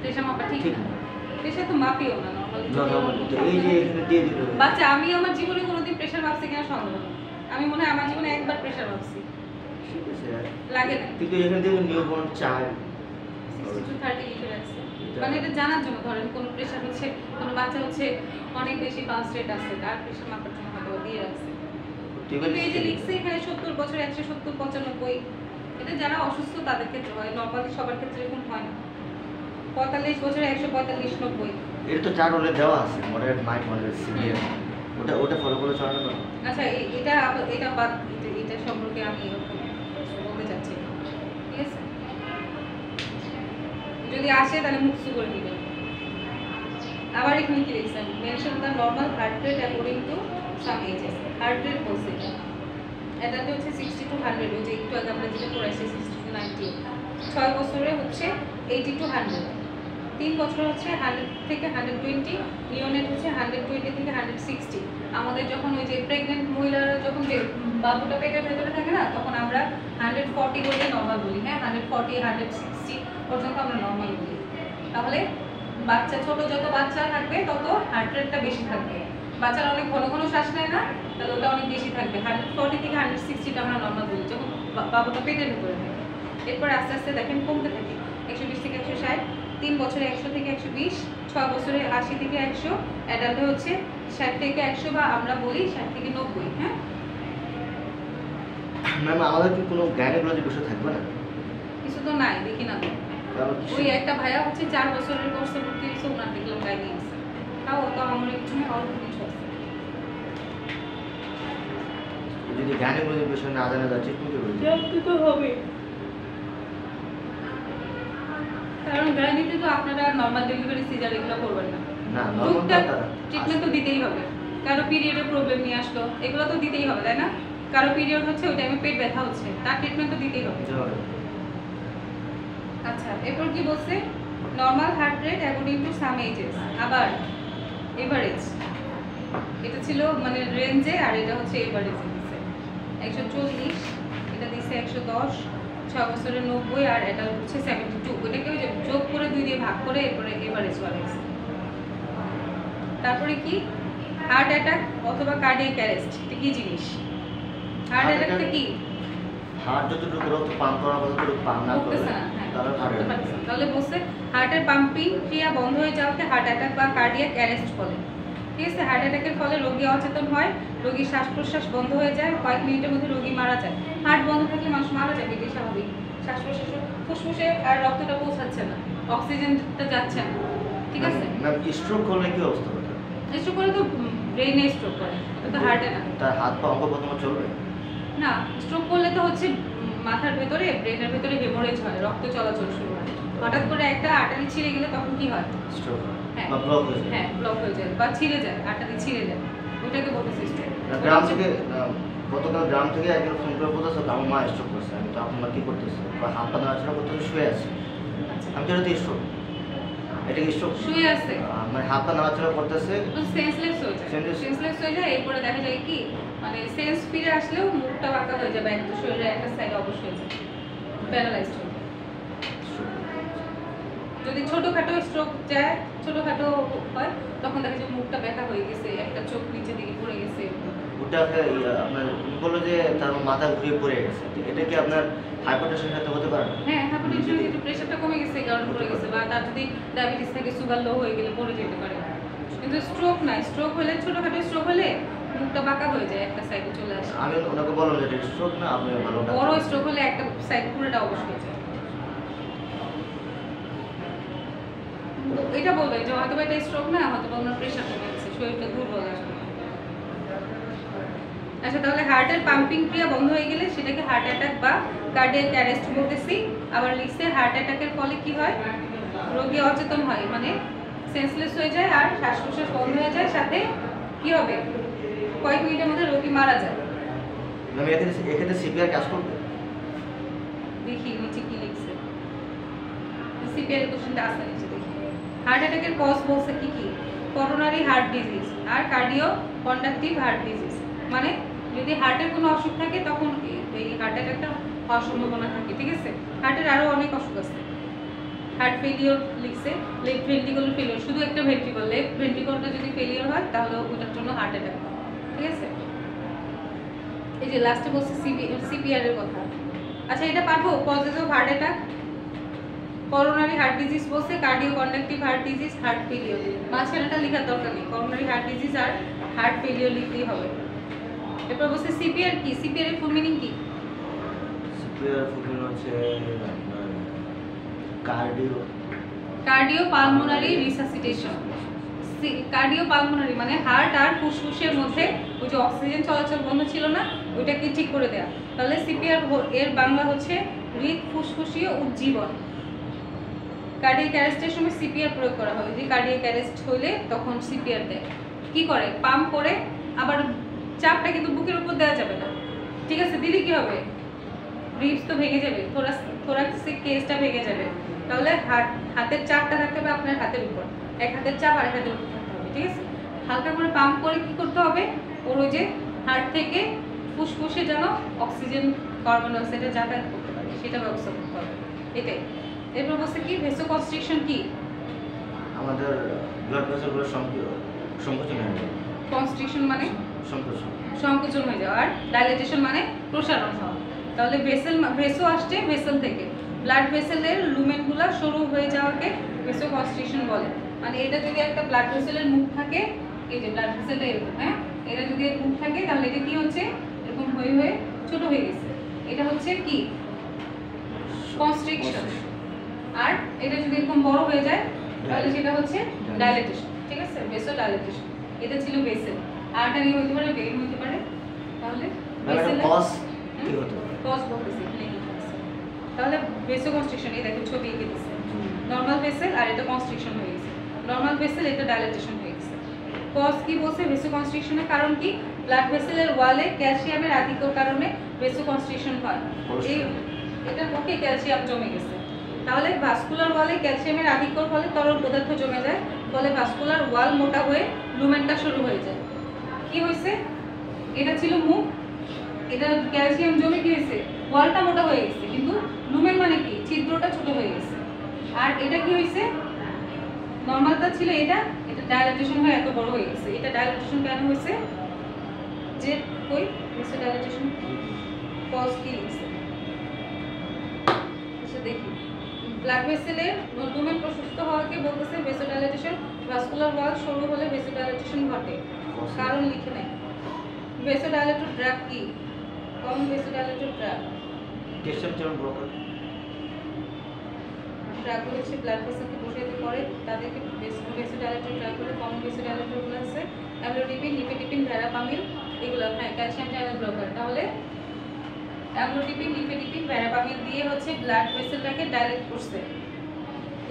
Speaker 1: প্রেশার মাপা ঠিক
Speaker 2: ঠিক
Speaker 1: না।
Speaker 2: না।
Speaker 1: প্রেশার তো মাপিও না নরমালি।
Speaker 2: তো এই যে এখানে দিয়ে দিল।
Speaker 1: বাচ্চা, আমি আমার জীবনে কোনোদিন প্রেশার মাপছি কিনা সন্দেহ। আমি মনে হয় আমার জীবনে একবার প্রেশার মাপছি,
Speaker 2: ঠিক আছে,
Speaker 1: লাগে না।
Speaker 2: কিন্তু এখানে দিয়ে নিউবর্ন চাইল্ড
Speaker 1: 60 to 30 লিখে রাখছে, মানে এটা জানার জন্য। ধরেন কোন প্রেশার হচ্ছে, কোন বাচ্চা হচ্ছে অনেক বেশি পালস রেট আছে, তার প্রেশার মাপার জন্য হয়তো দিয়ে রাখছে। কিন্তু এই যে লিখছে এখানে 70 বছর 170 95, এটা যারা অসুস্থ তাদের ক্ষেত্রে হয়, নরমালি সবার ক্ষেত্রে এরকম হয় না। 45 বছর 145 90।
Speaker 2: এটা তো 4 হলে দেওয়া আছে, মডারেট, মাইল্ড, মডারেট, সিভিয়ার। ওটা ফলো করে চালানো না।
Speaker 1: আচ্ছা, এটা বাদ, এটা সম্পর্কে আমি এরকম বলতে চাচ্ছি না। ঠিক আছে, যদি আসে তাহলে মুক্ত করে দিবেন। আবার এখানে কি লিখছেন? Mention the normal heart rate according to some ages. Heart rate বলছে এটাতে হচ্ছে 60 to 100, ওই যে একটু আগে আমরা যেটা পড়াইছি 60 to 90। 6 বছরে হচ্ছে 80 to 100, 3 বছর হচ্ছে 100 থেকে 120, নিওনেট হচ্ছে 120 থেকে 160। আমাদের যখন ওই যে প্রেগনেন্ট মহিলারা যখন বাবুটা পেটের ভেতরে থাকে না, তখন আমরা 140 বলে নরমাল বলি। হ্যাঁ, 140 160 পর্যন্ত আমরা নরমাল বলি। তাহলে বাচ্চা, ছোট যত বাচ্চা থাকবে তত হার্ট রেটটা বেশি থাকবে। বাচ্চারা অনেক ঘন ঘন শ্বাস নেয় না, তাহলে ওটা অনেক বেশি থাকবে। 140 থেকে 160টা আমরা নরমাল বলি যখন বাবুটা পেটের ভেতরে থাকে। এরপর আস্তে আস্তে দেখেন কমতে থাকে, 120 থেকে 160, 3 বছরে 100 থেকে 120, 6 বছরে 80 থেকে 100, অ্যাডাল্টে হচ্ছে 60 থেকে 100 বা আমরা বলি 60 থেকে 90। হ্যাঁ
Speaker 2: ম্যাম, আমাদের কি কোনো গাইনোকোলজি বিষয় থাকবে না?
Speaker 1: কিছু তো নাই, দেখি না তো।
Speaker 2: কারণ
Speaker 1: ওই একটা ভাইয়া হচ্ছে 4 বছরের কোর্সে ভর্তি হয়েছে, ওনার দেখলাম গাইনি আছে, তাও তো আমার কিছু না, অল্প কিছু আছে।
Speaker 2: যদি গানে বলে বিষয় না জানা যায় ট্রিটমেন্ট করবে
Speaker 1: জানতে তো হবে, কারণ গাইনিতে তো আপনারা নর্মাল ডেলিভারি সিজার এগুলো করবেন না,
Speaker 2: না নরমাল
Speaker 1: টুকটাক
Speaker 2: তারা
Speaker 1: ট্রিটমেন্ট তো দিতেই হবে। কারো পিরিয়ডের প্রবলেম নিয়ে আসলো, এগুলো তো দিতেই হবে, তাই না? কারো পিরিয়ড হচ্ছে, ওই টাইমে পেট ব্যথা হচ্ছে, তার ট্রিটমেন্ট তো দিতেই হবে। আচ্ছা, এরপর কি বলছে? Normal heart rate according to some ages, আবার এভারেজ। এটা ছিল মানে রেঞ্জে, আর এটা হচ্ছে এভারেজে দিছে 140, এটা দিছে 110, 6 বছরের 90, আর এটা হচ্ছে 72। ওইটাকে ওই যে যোগ করে 2 দিয়ে ভাগ করে এরপরে এভারেজ বানাইছে। তারপরে কি? হার্ট অ্যাটাক অথবা কার্ডিয়াক অ্যারেস্ট, এটা কি জিনিস? হার্ট অ্যাটাকটা কি?
Speaker 2: হার্ট যতটুকু রক্ত পাম্প করার কথা ততটুকু পাম্প না করে
Speaker 1: করতেছে না, হ্যাঁ,
Speaker 2: তারা হার্ট
Speaker 1: করতে পারতেছে না। তাহলে বলছে হার্টের পাম্পিং ক্রিয়া বন্ধ হয়ে যাওয়াকে হার্ট অ্যাটাক বা কার্ডিয়াক অ্যারেস্ট বলে। ঠিক আছে, হার্ট অ্যাটাকের ফলে রোগী অচেতন হয়, রোগীর শ্বাস প্রশ্বাস বন্ধ হয়ে যায়, কয়েক মিনিটের মধ্যে রোগী মারা যায়। হার্ট বন্ধ থাকলে মানুষ মারা যাবে, এটাই স্বাভাবিক। শ্বাস প্রশ্বাস ফুসফুসে আর রক্তটা পৌঁছাচ্ছে না, অক্সিজেনটা যাচ্ছে না। ঠিক আছে,
Speaker 2: ম্যাম স্ট্রোক করলে কি অবস্থা হবে?
Speaker 1: স্ট্রোক করে তো ব্রেইনে স্ট্রোক করে, এটা তো হার্টে না।
Speaker 2: তার হাত পা অঙ্গ প্রত্যঙ্গ চলবে
Speaker 1: না, স্ট্রোক করলে তো হচ্ছে মাথার ভেতরে, ব্রেনের ভেতরে হেমোরেজ হয়, রক্ত চলাচল শুরু হয়। হঠাৎ করে একটা আর্টারি ছিঁড়ে গেলে তখন কি হয়?
Speaker 2: স্ট্রোক
Speaker 1: হ্যাঁ,
Speaker 2: বা ব্লক হয়ে যায়।
Speaker 1: হ্যাঁ, ব্লক হয়ে যায় বা ছিঁড়ে যায়, আর্টারি ছিঁড়ে যায়, ওটাকে বলতেছে স্ট্রোক।
Speaker 2: গ্রাম থেকে গতকাল গ্রাম থেকে একজন ফোন করে বলতেছে আমার মা স্ট্রোক করছে। আমি তো আপনার কি করতেছে? হাত পা নাড়াচাড়া করতে শুয়ে আছে। আমি তো এটা স্ট্রোক, এটা কি স্ট্রোক?
Speaker 1: শুয়ে আছে,
Speaker 2: মানে হাত পা নাড়াচাড়া করতেছে,
Speaker 1: সেন্সলেস হয়ে যায়, সেন্সলেস হয়ে যায়। এরপরে দেখা যায় কি, মানে সেন্স ফিরে আসলেও মুখটা বাঁকা হয়ে যাবে, একটা শরীরের একটা সাইড অবশ হয়ে যায়, প্যারালাইজড হয়ে যায়। যদি ছোটখাটো স্ট্রোক যায়, ছোটখাটো হয়, তখন দেখা যায় মুখটা ব্যথা হয়ে গেছে, একটা চোখ নিচে দিকে পড়ে গেছে।
Speaker 2: ওটাকে আপনার বললো যে তার মাথা ঘুরিয়ে পড়ে গেছে। এটা কি আপনার হাইপারটেনশনের সাথে হতে পারে না?
Speaker 1: হ্যাঁ, হাইপারটেনশন কিন্তু প্রেশারটা কমে গেছে, এই কারণে পড়ে গেছে, বা তার যদি ডায়াবেটিস থাকে, সুগার লো হয়ে গেলে পড়ে যেতে পারে। কিন্তু স্ট্রোক না, স্ট্রোক হলে, ছোটখাটো স্ট্রোক হলে মুখটা বাঁকা হয়ে যায়, একটা সাইডে চলে আসে।
Speaker 2: আমি ওনাকে বললাম যে এটা স্ট্রোক না, আপনি ভালো
Speaker 1: বড় স্ট্রোক হলে একটা সাইড পুরোটা অবশ হয়ে যায়। এটা বলবে যে হয়তো এটা স্ট্রোক না, হয়তো ওনার প্রেশার কমে গেছে, শরীরটা দুর্বল আসলে। আচ্ছা, তাহলে হার্টের পাম্পিং ক্রিয়া বন্ধ হয়ে গেলে সেটাকে হার্ট অ্যাটাক বা কার্ডিয়াক অ্যারেস্ট বলতেছি। আবার লিখছে হার্ট অ্যাটাকের ফলে কি হয়? রোগী অচেতন হয়, মানে সেন্সলেস হয়ে যায়, আর শ্বাস প্রশ্বাস বন্ধ হয়ে যায়, সাথে কি হবে? কয়েক মিনিটের মধ্যে রোগী মারা যায়।
Speaker 2: আমি এক্ষেত্রে সিপিআর কাজ করবে?
Speaker 1: দেখি নিচে কি লিখছে, সিপিআর এর কোশ্চেনটা আছে নিচে দেখি। হার্ট অ্যাটাকের কজ বলছে কি কি? করোনারি হার্ট ডিজিজ আর কার্ডিও কন্ডাক্টিভ হার্ট ডিজিজ। মানে যদি হার্টের কোনো অসুখ থাকে তখন এই হার্ট অ্যাটাকটা হওয়ার সম্ভাবনা থাকে। ঠিক আছে, হার্টের আরো অনেক অসুখ আছে। হার্ট ফেলিওর লিখছে, লেফট ভেন্ট্রিকুলার ফেলিওর, শুধু একটা ভেন্ট্রিকল, লেফট ভেন্ট্রিকলটা যদি ফেলিওর হয় তাহলে ওটার জন্য হার্ট অ্যাটাক হয়। ঠিক আছে, এই যে লাস্টে বলছে সিপিআর এর কথা। আচ্ছা, এটা পারবো? Causes of heart attack, coronary heart disease বলছে, cardio conductive heart disease, heart failure. মাঝখানেটা লেখার দরকার নেই, করোনারি হার্ট ডিজিজ আর হার্ট ফেলিওর লিখতেই হবে। এরপর বলছে সিপিআর কি? সিপিআর এর ফুল মিনিং কি?
Speaker 2: সিপিআর ফুল মিনিং হচ্ছে
Speaker 1: cardio pulmonary resuscitation. Cardio pulmonary মানে হার্ট আর ফুসফুসের মধ্যে ওই যে অক্সিজেন চলাচল বন্ধ ছিল না, ওইটাকে ঠিক করে দেয়া। তাহলে সিপিআর এর বাংলা হচ্ছে হৃদ ফুসফুসীয় উজ্জীবন। কার্ডিয়াক অ্যারেস্টের সময় সিপিআর প্রয়োগ করা হয়। যদি কার্ডিয়াক অ্যারেস্ট হইলে তখন সিপিআর দেয়। কি করে? পাম্প করে, আবার চাপটা কিন্তু বুকের উপর দেওয়া যাবে না। ঠিক আছে, দিলে কি হবে? রিবস তো ভেঙে যাবে, থোরাসিক কেসটা ভেঙে যাবে। তাহলে হাতের চাপটা থাকতে হবে আপনার হাতের উপর, এক হাতের চাপ আর এক হাতের উপর থাকতে হবে। ঠিক আছে, হালকা করে পাম্প করে কি করতে হবে? ওর ওই যে হার্ট থেকে ফুসফুসে যেন অক্সিজেন, কার্বন ডাই অক্সাইডে যাতায়াত করতে পারে সেটা ব্যবস্থা করতে হবে। এটাই। এরপর বলছে কি ভেসোকনস্ট্রিকশন কি?
Speaker 2: আমাদের ব্লাড ভেসেলগুলো সংকোচন হয়ে যায়।
Speaker 1: কনস্ট্রিকশন মানে
Speaker 2: সংকোচন
Speaker 1: হয়ে যাওয়া, আর ডাইলেটেশন মানে প্রসারণ হওয়া। তাহলে ভেসো আসছে ভেসেল থেকে, ব্লাড ভেসেলের লুমেনগুলো সরু হয়ে যাওয়াকে ভেসোকনস্ট্রিকশন বলে। মানে এটা যদি একটা ব্লাড ভেসেলের মুখ থাকে, এই যে ব্লাড ভেসেলটা এরকম, হ্যাঁ, এটা যদি এর মুখ থাকে তাহলে এটা কি হচ্ছে? এরকম হয়ে হয়ে ছোট হয়ে গেছে। এটা হচ্ছে কি? কনস্ট্রিকশন। আর এটা যদি এরকম বড় হয়ে যায় তাহলে সেটা হচ্ছে ডাইলেটেশন, ঠিক আছে, ভেসো ডাইলেটেশন। এটা ছিল ভেসেল, আরটা নিয়ে হতে পারে ভেইন হতে পারে। তাহলে ভেসেল
Speaker 2: কস কি হতো?
Speaker 1: কস বলতেছি এখানে। তাহলে ভেসো কনস্ট্রিকশন, এই দেখেন ছবি এঁকে দিচ্ছে, নর্মাল ভেসেল আর এটা কনস্ট্রিকশন হয়ে গেছে, নর্মাল ভেসেল এটা ডাইলেটেশন হয়ে গেছে। কজ কি বলছে? ভেসো কনস্ট্রিকশনের কারণ কি? ব্লাড ভেসেলের ওয়ালে ক্যালসিয়ামের আধিক্যের কারণে ভেসো কনস্ট্রিকশন হয়। এই এটার পক্ষে ক্যালসিয়াম জমে গেছে। তাহলে ভাস্কুলার ওয়ালে ক্যালসিয়ামের আধিক্যের ফলে তরল পদার্থ জমে যায়, ফলে ভাস্কুলার ওয়াল মোটা হয়ে লুমেনটা শুরু হয়ে যায়। কি হয়েছে? এটা ছিল মুখ, এটা ক্যালসিয়াম জমে কি হয়েছে? ওয়ালটা মোটা হয়ে গেছে, কিন্তু লুমেন মানে কি? ছিদ্রটা ছোট হয়ে গেছে। আর এটা কি হয়েছে? নরমালটা ছিল এটা, এটা ডাইলেটেশন হয়ে এত বড় হয়ে গেছে। এটা ডাইলেটেশন কেন হয়েছে? যে কই হয়েছে ডাইলেটেশন? কজ কি লিখছে? আচ্ছা দেখি, ব্লাড ভেসেলের লুমেন প্রশস্ত হওয়াকে বলতেছে ভেসোডাইলেটেশন। ভাস্কুলার ওয়াল সরু হলে ভেসোডাইলেটেশন ঘটে। কারণ লিখে নেয়। ভেসোডাইলেটর ড্রাগ কি? Common vasodilator drug
Speaker 2: testosterone blocker.
Speaker 1: ড্রাগগুলো হচ্ছে ব্লাড ভেসেলকে বসাইতে পারে, তাদেরকে ভেসোডাইলেটর ড্রাগ বলে। কমন ভেসোডাইলেটরগুলো আছে অ্যামলোডিপিন, নিফেডিপিন, ভ্যারাপামিল, এগুলো হ্যাঁ ক্যালসিয়াম চ্যানেল ব্লকার। তাহলে অ্যামলোডিপিন, নিফেডিপিন, ভ্যারাপামিল দিয়ে হচ্ছে ব্লাড ভেসেলটাকে ডাইলেট করছে।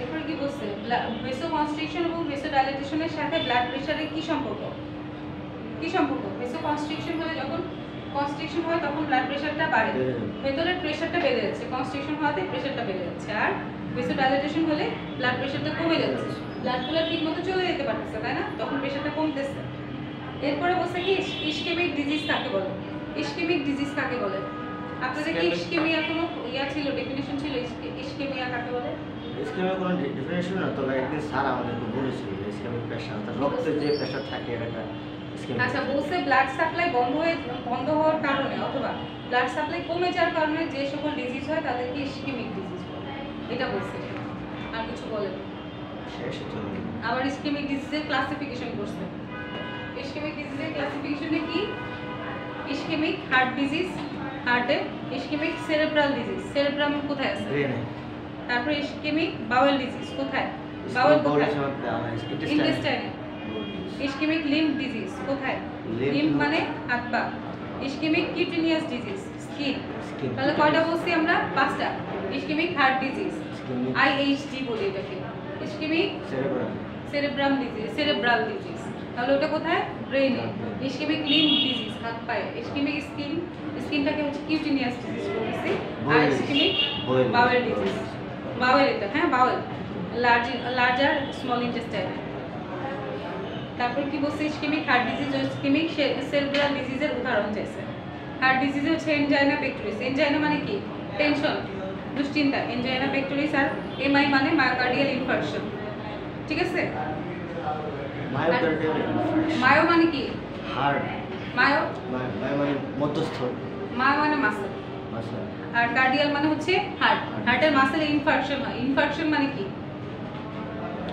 Speaker 1: এরপর কি বলছে? ভেসো কনস্ট্রিকশন এবং ভেসো ডাইলেটেশনের সাথে ব্লাড প্রেশারের কি সম্পর্ক? কি সম্পর্ক? ভেসো কনস্ট্রিকশন হলে যখন কনস্ট্রিকশন হয় তখন ব্লাড প্রেশারটা বাড়ে, ভেতরের প্রেশারটা বেড়ে যাচ্ছে, কনস্ট্রিকশন হওয়াতে প্রেশারটা বেড়ে যাচ্ছে। আর ভেসো ডাইলেটেশন হলে ব্লাড প্রেশারটা কমে যাচ্ছে, ব্লাডগুলো ঠিকমতো চলে যেতে পারতেছে, তাই না? তখন প্রেশারটা কমতেছে। এরপরে বলছে কি ইসকেমিক ডিজিজ কাকে বলে? ইসকেমিক ডিজিজ কাকে বলে? আপনাদের কি ইসকেমিয়া কোনো ইয়া ছিল, ডেফিনিশন ছিল ইসকেমিয়া কাকে বলে?
Speaker 2: ইসকেমিয়া কোনো ডেফিনেশন না, তবে একদিন স্যার আমাদেরকে বলেছিল যে ইসকেমিক প্রেশার, অর্থাৎ রক্তের যে প্রেশার থাকে এটা ইসকেমিক।
Speaker 1: আচ্ছা বলছে ব্লাড সাপ্লাই বন্ধ হওয়ার কারণে অথবা ব্লাড সাপ্লাই কমে যাওয়ার কারণে যে সকল ডিজিজ হয় তাদেরকে ইসকেমিক ডিজিজ বলে, এটা বলছে। আর কিছু বলে না।
Speaker 2: শেষ হচ্ছে।
Speaker 1: আবার ইসকেমিক ডিজিজের ক্লাসিফিকেশন করছে। ইসকেমিক ডিজিজের ক্লাসিফিকেশনে কি? ইসকেমিক হার্ট ডিজিজ, হার্টে। ইসকেমিক সেরেব্রাল ডিজিজ, সেরেব্রাম কোথায় আছে?
Speaker 2: ব্রেনে।
Speaker 1: তারপর ইসকেমিক বাউল ডিজিজ কোথায়? বাউল কোথায়? ইন্টেস্টাইনে। ইসকেমিক লিম্ফ ডিজিজ কোথায়? লিম্ফ মানে হাত পা। Ischemic cutaneous disease skin. তাহলে কয়টা বলছি আমরা? 5টা। ইসকেমিক হার্ট ডিজিজ, আইএইচডি বলি এটাকে। Ischemic cerebrum disease, cerebral disease, তাহলে ওটা কোথায়? ব্রেনে। ইসকেমিক লিম্ফ ডিজিজ হাত পায়ে। ইসকেমিক স্কিন, স্কিনটাকে হচ্ছে কিউটেনিয়াস ডিজিজ বলতেছি। আর ইসকেমিক বাউল ডিজিজ, বাউল এটা, হ্যাঁ বাউল, লার্জার স্মল ইন্টেস্টাইন। তারপর কি বলছে? ইসকেমিক হার্ট ডিজিজ ও ইসকেমিক সেরেব্রাল ডিজিজের উদাহরণ চাইছে। হার্ট ডিজিজ হচ্ছে এনজাইনা পেক্টোরিস। এনজাইনা মানে কি? টেনশন, দুশ্চিন্তা। Angina pectoris. আর এমআই মানে মায়োকার্ডিয়াল ইনফার্কশন, ঠিক আছে? মায়ো মানে কি?
Speaker 2: হার্ট।
Speaker 1: মায়ো
Speaker 2: মানে মধ্যস্থ।
Speaker 1: মায়ো মানে মাসল, আর কার্ডিয়াল মানে হচ্ছে হার্ট। হার্টের মাসেলে ইনফার্কশন হয়। ইনফার্কশন মানে কি?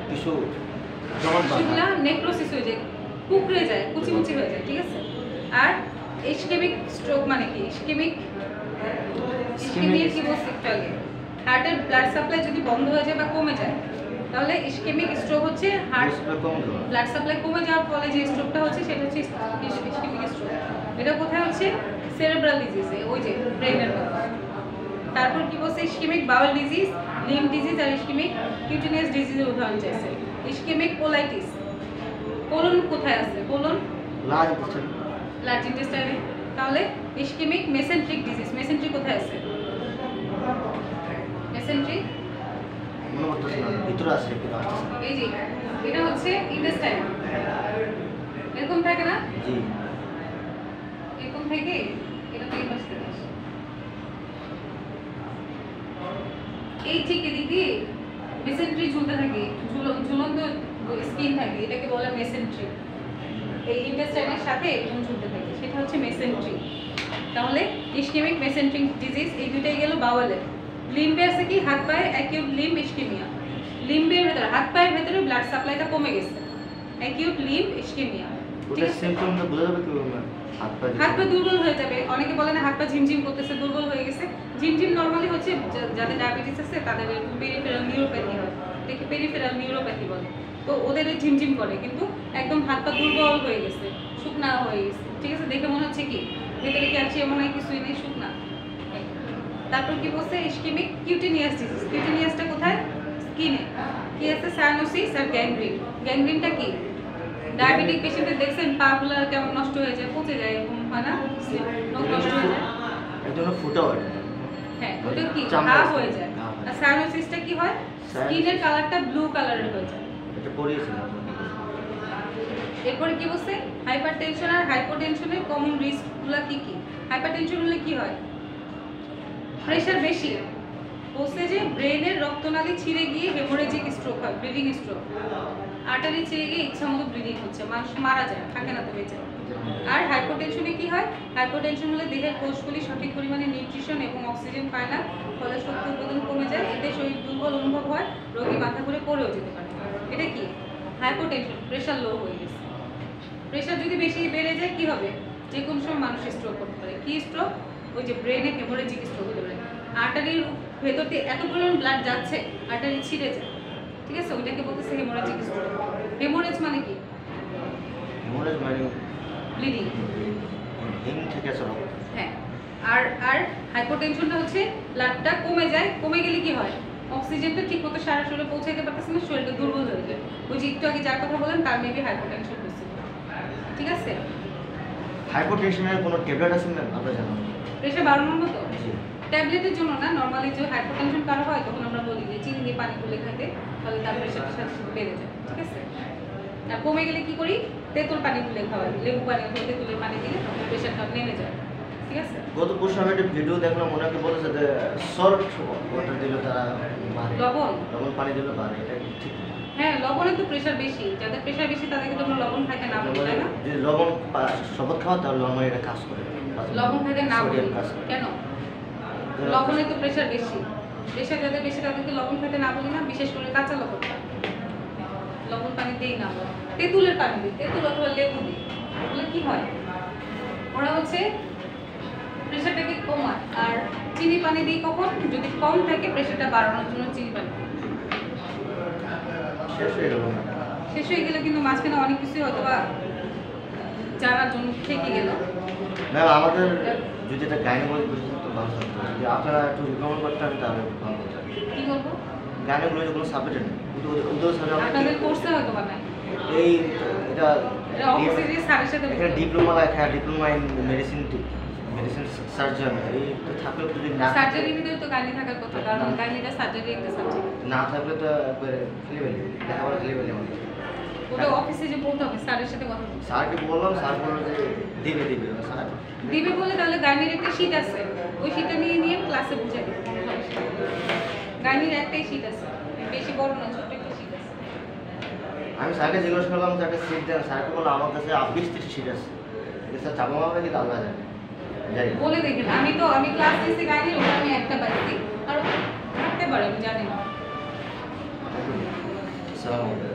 Speaker 2: টিস্যু
Speaker 1: সেগুলা নেক্রোসিস হয়ে যায়, কুকড়ে যায়, কুচিমুচি হয়ে যায়, ঠিক আছে? আর ইসকেমিক স্ট্রোক মানে কি? ইসকেমিয়া কি বলছে একটু আগে? হার্টের ব্লাড সাপ্লাই যদি বন্ধ হয়ে যায় বা কমে যায় তাহলে ইসকেমিক স্ট্রোক হচ্ছে হার্ট ব্লাড সাপ্লাই কমে যাওয়ার ফলে যে স্ট্রোকটা হচ্ছে সেটা হচ্ছে ইসকেমিক স্ট্রোক। এটা কোথায় হচ্ছে? সেরেব্রাল ডিজিজে, ওই যে ব্রেনের মধ্যে। তারপর কি বলছে? Ischemic bowel disease, lymph disease আর ইসকেমিক কিউটেনিয়াস ডিজিজের উদাহরণ চাইছে। ইসকেমিক কোলাইটিস, কোলন কোথায় আছে? কোলন লার্জ ইন্টেস্টাইনে। তাহলে ইসকেমিক মেসেন্ট্রিক ডিজিজ, মেসেন্ট্রি কোথায় আছে? মেসেন্ট্রিক
Speaker 2: ভিতরে আছে,
Speaker 1: এই যে এটা হচ্ছে ইন্টেস্টাইন, এরকম থাকে না?
Speaker 2: জি,
Speaker 1: এরকম থেকে এটা তো এই পাশ থেকে আসে, এই ঠিক এদিক দিয়ে মেসেন্ট্রি ঝুলতে থাকে, ঝুলন্ত স্কিন থাকে, এটাকে বলে মেসেন্ট্রি। এই ইন্টেস্টাইনের সাথে এরকম ঝুলতে থাকে, সেটা হচ্ছে মেসেন্ট্রি। তাহলে ইসকেমিক মেসেন্ট্রিক ডিজিজ এই দুইটাই গেল বাউলের। লিম্বে আছে কি? হাত পায়ে অ্যাকিউট লিম্ব ইসকেমিয়া। লিম্বের ভেতরে, হাত পায়ের ভেতরে ব্লাড সাপ্লাইটা কমে গেছে, অ্যাকিউট লিম্ব ইসকেমিয়া।
Speaker 2: ওটা সিম্পটমটা বোঝা যাবে কিভাবে ম্যাম?
Speaker 1: হাত পা দুর্বল হয়ে যাবে, অনেকে বলে না হাত পা ঝিমঝিম করতেছে, দুর্বল হয়ে গেছে। ঝিমঝিম নরমালি হচ্ছে যাদের ডায়াবেটিস আছে তাদের পেরিফেরাল নিউরোপ্যাথি হয়, দেখে পেরিফেরাল নিউরোপ্যাথি বলে। তো ওদের ঝিমঝিম করে, কিন্তু একদম হাত পা দুর্বল হয়ে গেছে, শুকনা হয়ে গেছে, ঠিক আছে? দেখে মনে হচ্ছে কি ভেতরে ক্যালসিয়াম মনে হয় কিছুই নেই, শুকনা। তারপর কি বলছে? Ischemic cutaneous disease. কিউটেনিয়াসটা কোথায়? স্কিনে। কি আছে? সায়ানোসিস আর গ্যাংগ্রিন। গ্যাংগ্রিনটা কি? ডায়াবেটিক পেশেন্টের দেখছেন পাগুলো কেমন নষ্ট হয়ে যায়, পচে যায়, এরকম হয় না? নখ নষ্ট হয়ে যায়।
Speaker 2: এর জন্য ফুটা হয়।
Speaker 1: হ্যাঁ, ওটা কি ঘা হয়ে যায়। আর সায়ানোসিসটা কি হয়? স্কিনের কালারটা ব্লু কালারের হয়ে যায়।
Speaker 2: এটা পড়িয়েছিলাম।
Speaker 1: এরপরে কি বলছে? হাইপারটেনশন আর হাইপোটেনশনের কমন রিস্কগুলো কি কি? হাইপারটেনশন হলে কি হয়? প্রেশার বেশি। বলছে যে ব্রেনের রক্তনালী ছিঁড়ে গিয়ে হেমোরেজিক স্ট্রোক হয়, ব্লিডিং স্ট্রোক। আর্টারি ছিঁড়ে গিয়ে ইচ্ছামতো ব্লিডিং হচ্ছে, মানুষ মারা যায়, থাকে না তো বেঁচে। আর হাইপোটেনশনে কি হয়? হাইপোটেনশন হলে দেহের কোষগুলি সঠিক পরিমাণে নিউট্রিশন এবং অক্সিজেন পায় না, ফলে শক্তি উৎপাদন কমে যায়, এতে শরীর দুর্বল অনুভব হয়, রোগী মাথা ঘুরে পড়েও যেতে পারে। এটা কি? হাইপোটেনশন, প্রেশার লো হয়ে গেছে। প্রেশার যদি বেশি বেড়ে যায় কি হবে? যে কোনো সময় মানুষ স্ট্রোক করতে পারে। কি স্ট্রোক? ওই যে ব্রেনে হেমোরেজিক স্ট্রোক হতে পারে। আর্টারির ভেতর দিয়ে এত পরিমাণ ব্লাড যাচ্ছে, আর্টারি ছিঁড়ে যায়, ঠিক আছে? ওইটাকে বলতেছে হেমোরেজিক স্ট্রোক। হেমোরেজ মানে কি?
Speaker 2: হেমোরেজ মানে
Speaker 1: ব্লিডিং।
Speaker 2: হিম থেকে আসা রক্ত।
Speaker 1: হ্যাঁ। আর আর হাইপোটেনশনটা হচ্ছে ব্লাডটা কমে যায়, কমে গেলে কি হয়? অক্সিজেনটা ঠিক মতো সারা শরীরে পৌঁছাইতে পারতেছে না, শরীরটা দুর্বল হয়ে যায়। ওই যে একটু আগে যার কথা বলেন তার মেবি হাইপোটেনশন হচ্ছে, ঠিক আছে?
Speaker 2: হাইপোটেনশনের কোনো ট্যাবলেট আছে ম্যাম আপনারা জানেন?
Speaker 1: প্রেশার বাড়ানোর মতো ট্যাবলেটের জন্য না, নর্মালি যে হাইপোটেনশন কারো হয় তখন আমরা বলি যে চিনি দিয়ে পানি গুলে খাইতে, তাহলে তার প্রেশারটা সাথে সাথে বেড়ে যায়, ঠিক আছে? আর কমে গেলে কি করি? তেঁতুল পানি গুলে খাওয়াই, লেবু পানি অথবা তেঁতুলের পানি দিলে প্রেশারটা নেমে যায়, ঠিক আছে?
Speaker 2: গত পরশু আমি একটা ভিডিও দেখলাম, ওনাকে বলেছে যে সল্ট ওয়াটার দিলে তারা বাড়ে,
Speaker 1: লবণ
Speaker 2: পানি দিলে বাড়ে, এটা কি ঠিক?
Speaker 1: হ্যাঁ, লবণে তো প্রেশার বেশি, যাদের প্রেশার বেশি তাদেরকে তো আমরা লবণ খাইতে না বলি, তাই না?
Speaker 2: যদি লবণ শপথ খাওয়া তাহলে নর্মালি এটা কাজ করে।
Speaker 1: লবণ খাইতে না বলি
Speaker 2: সোডিয়াম কাজ করে।
Speaker 1: কেন? লবণে তো প্রেশার বেশি, প্রেশার যাদের বেশি তাদেরকে লবণ খেতে না বলি না, বিশেষ করে কাঁচা লবণটা। লবণ পানি দিই না আমরা, তেঁতুলের পানি দিই, তেঁতুল অথবা লেবু দিই। এগুলো কি হয়? ওরা হচ্ছে প্রেশারটাকে কমায়। আর চিনি পানি দিই কখন? যদি কম থাকে প্রেশারটা বাড়ানোর জন্য চিনি পানি দিই।
Speaker 2: শেষ হয়ে গেল না?
Speaker 1: শেষ হয়ে গেলে কিন্তু মাঝখানে অনেক কিছুই হয়তো বা জানার জন্য থেকে গেল।
Speaker 2: ম্যাম আমাদের যদি এটা গাইনোকোলজি বুঝতে তো ভালো হতো, যদি আপনারা একটু রিকমেন্ড করতেন তাহলে ভালো হতো।
Speaker 1: কি বলবো?
Speaker 2: গাইনোকোলজি কোনো সাবজেক্ট নেই, কিন্তু ওদের সাথে
Speaker 1: আপনাদের কোর্সে হয়তো বা নাই।
Speaker 2: এই এটা
Speaker 1: অফিসে যে স্যারের সাথে
Speaker 2: এখানে ডিপ্লোমা লেখা, ডিপ্লোমা ইন মেডিসিন সার্জন, এই তো থাকলে যদি না
Speaker 1: সার্জারির ভিতরে তো গাইনি থাকার কথা, কারণ গাইনিটা সার্জারি একটা সাবজেক্ট।
Speaker 2: না থাকলে তো একবারে খেলেবেলি, লেখাপড়া খেলেবেলি আমাদের।
Speaker 1: ওটা অফিসে যে বলতে হবে, স্যারের সাথে কথা বলতে।
Speaker 2: স্যারকে বললাম, স্যার বললো যে দিবে স্যার
Speaker 1: দিবে বলে তাহলে গাইনির একটা শীট আছে, ওই শীটটা নিয়ে নিয়ে ক্লাসে বুঝাই দেবে, কোনো সমস্যা নেই। গাইনির একটাই শীট আছে, বেশি বড় না, ছোট একটা শীট আছে।
Speaker 2: আমি স্যারকে জিজ্ঞেস করলাম যে একটা সিট দেন, স্যারকে বললো আমার কাছে 20-30 সিট আছে, স্যার চাপা মারবে কি আল্লাহ জানে, জানি না।
Speaker 1: বলে দেখেন, আমি ক্লাস দিয়েছি গাইনির, ওটা আমি একটা পাইছি, আর থাকতে পারে আমি জানি না।
Speaker 2: আসসালামু আলাইকুম।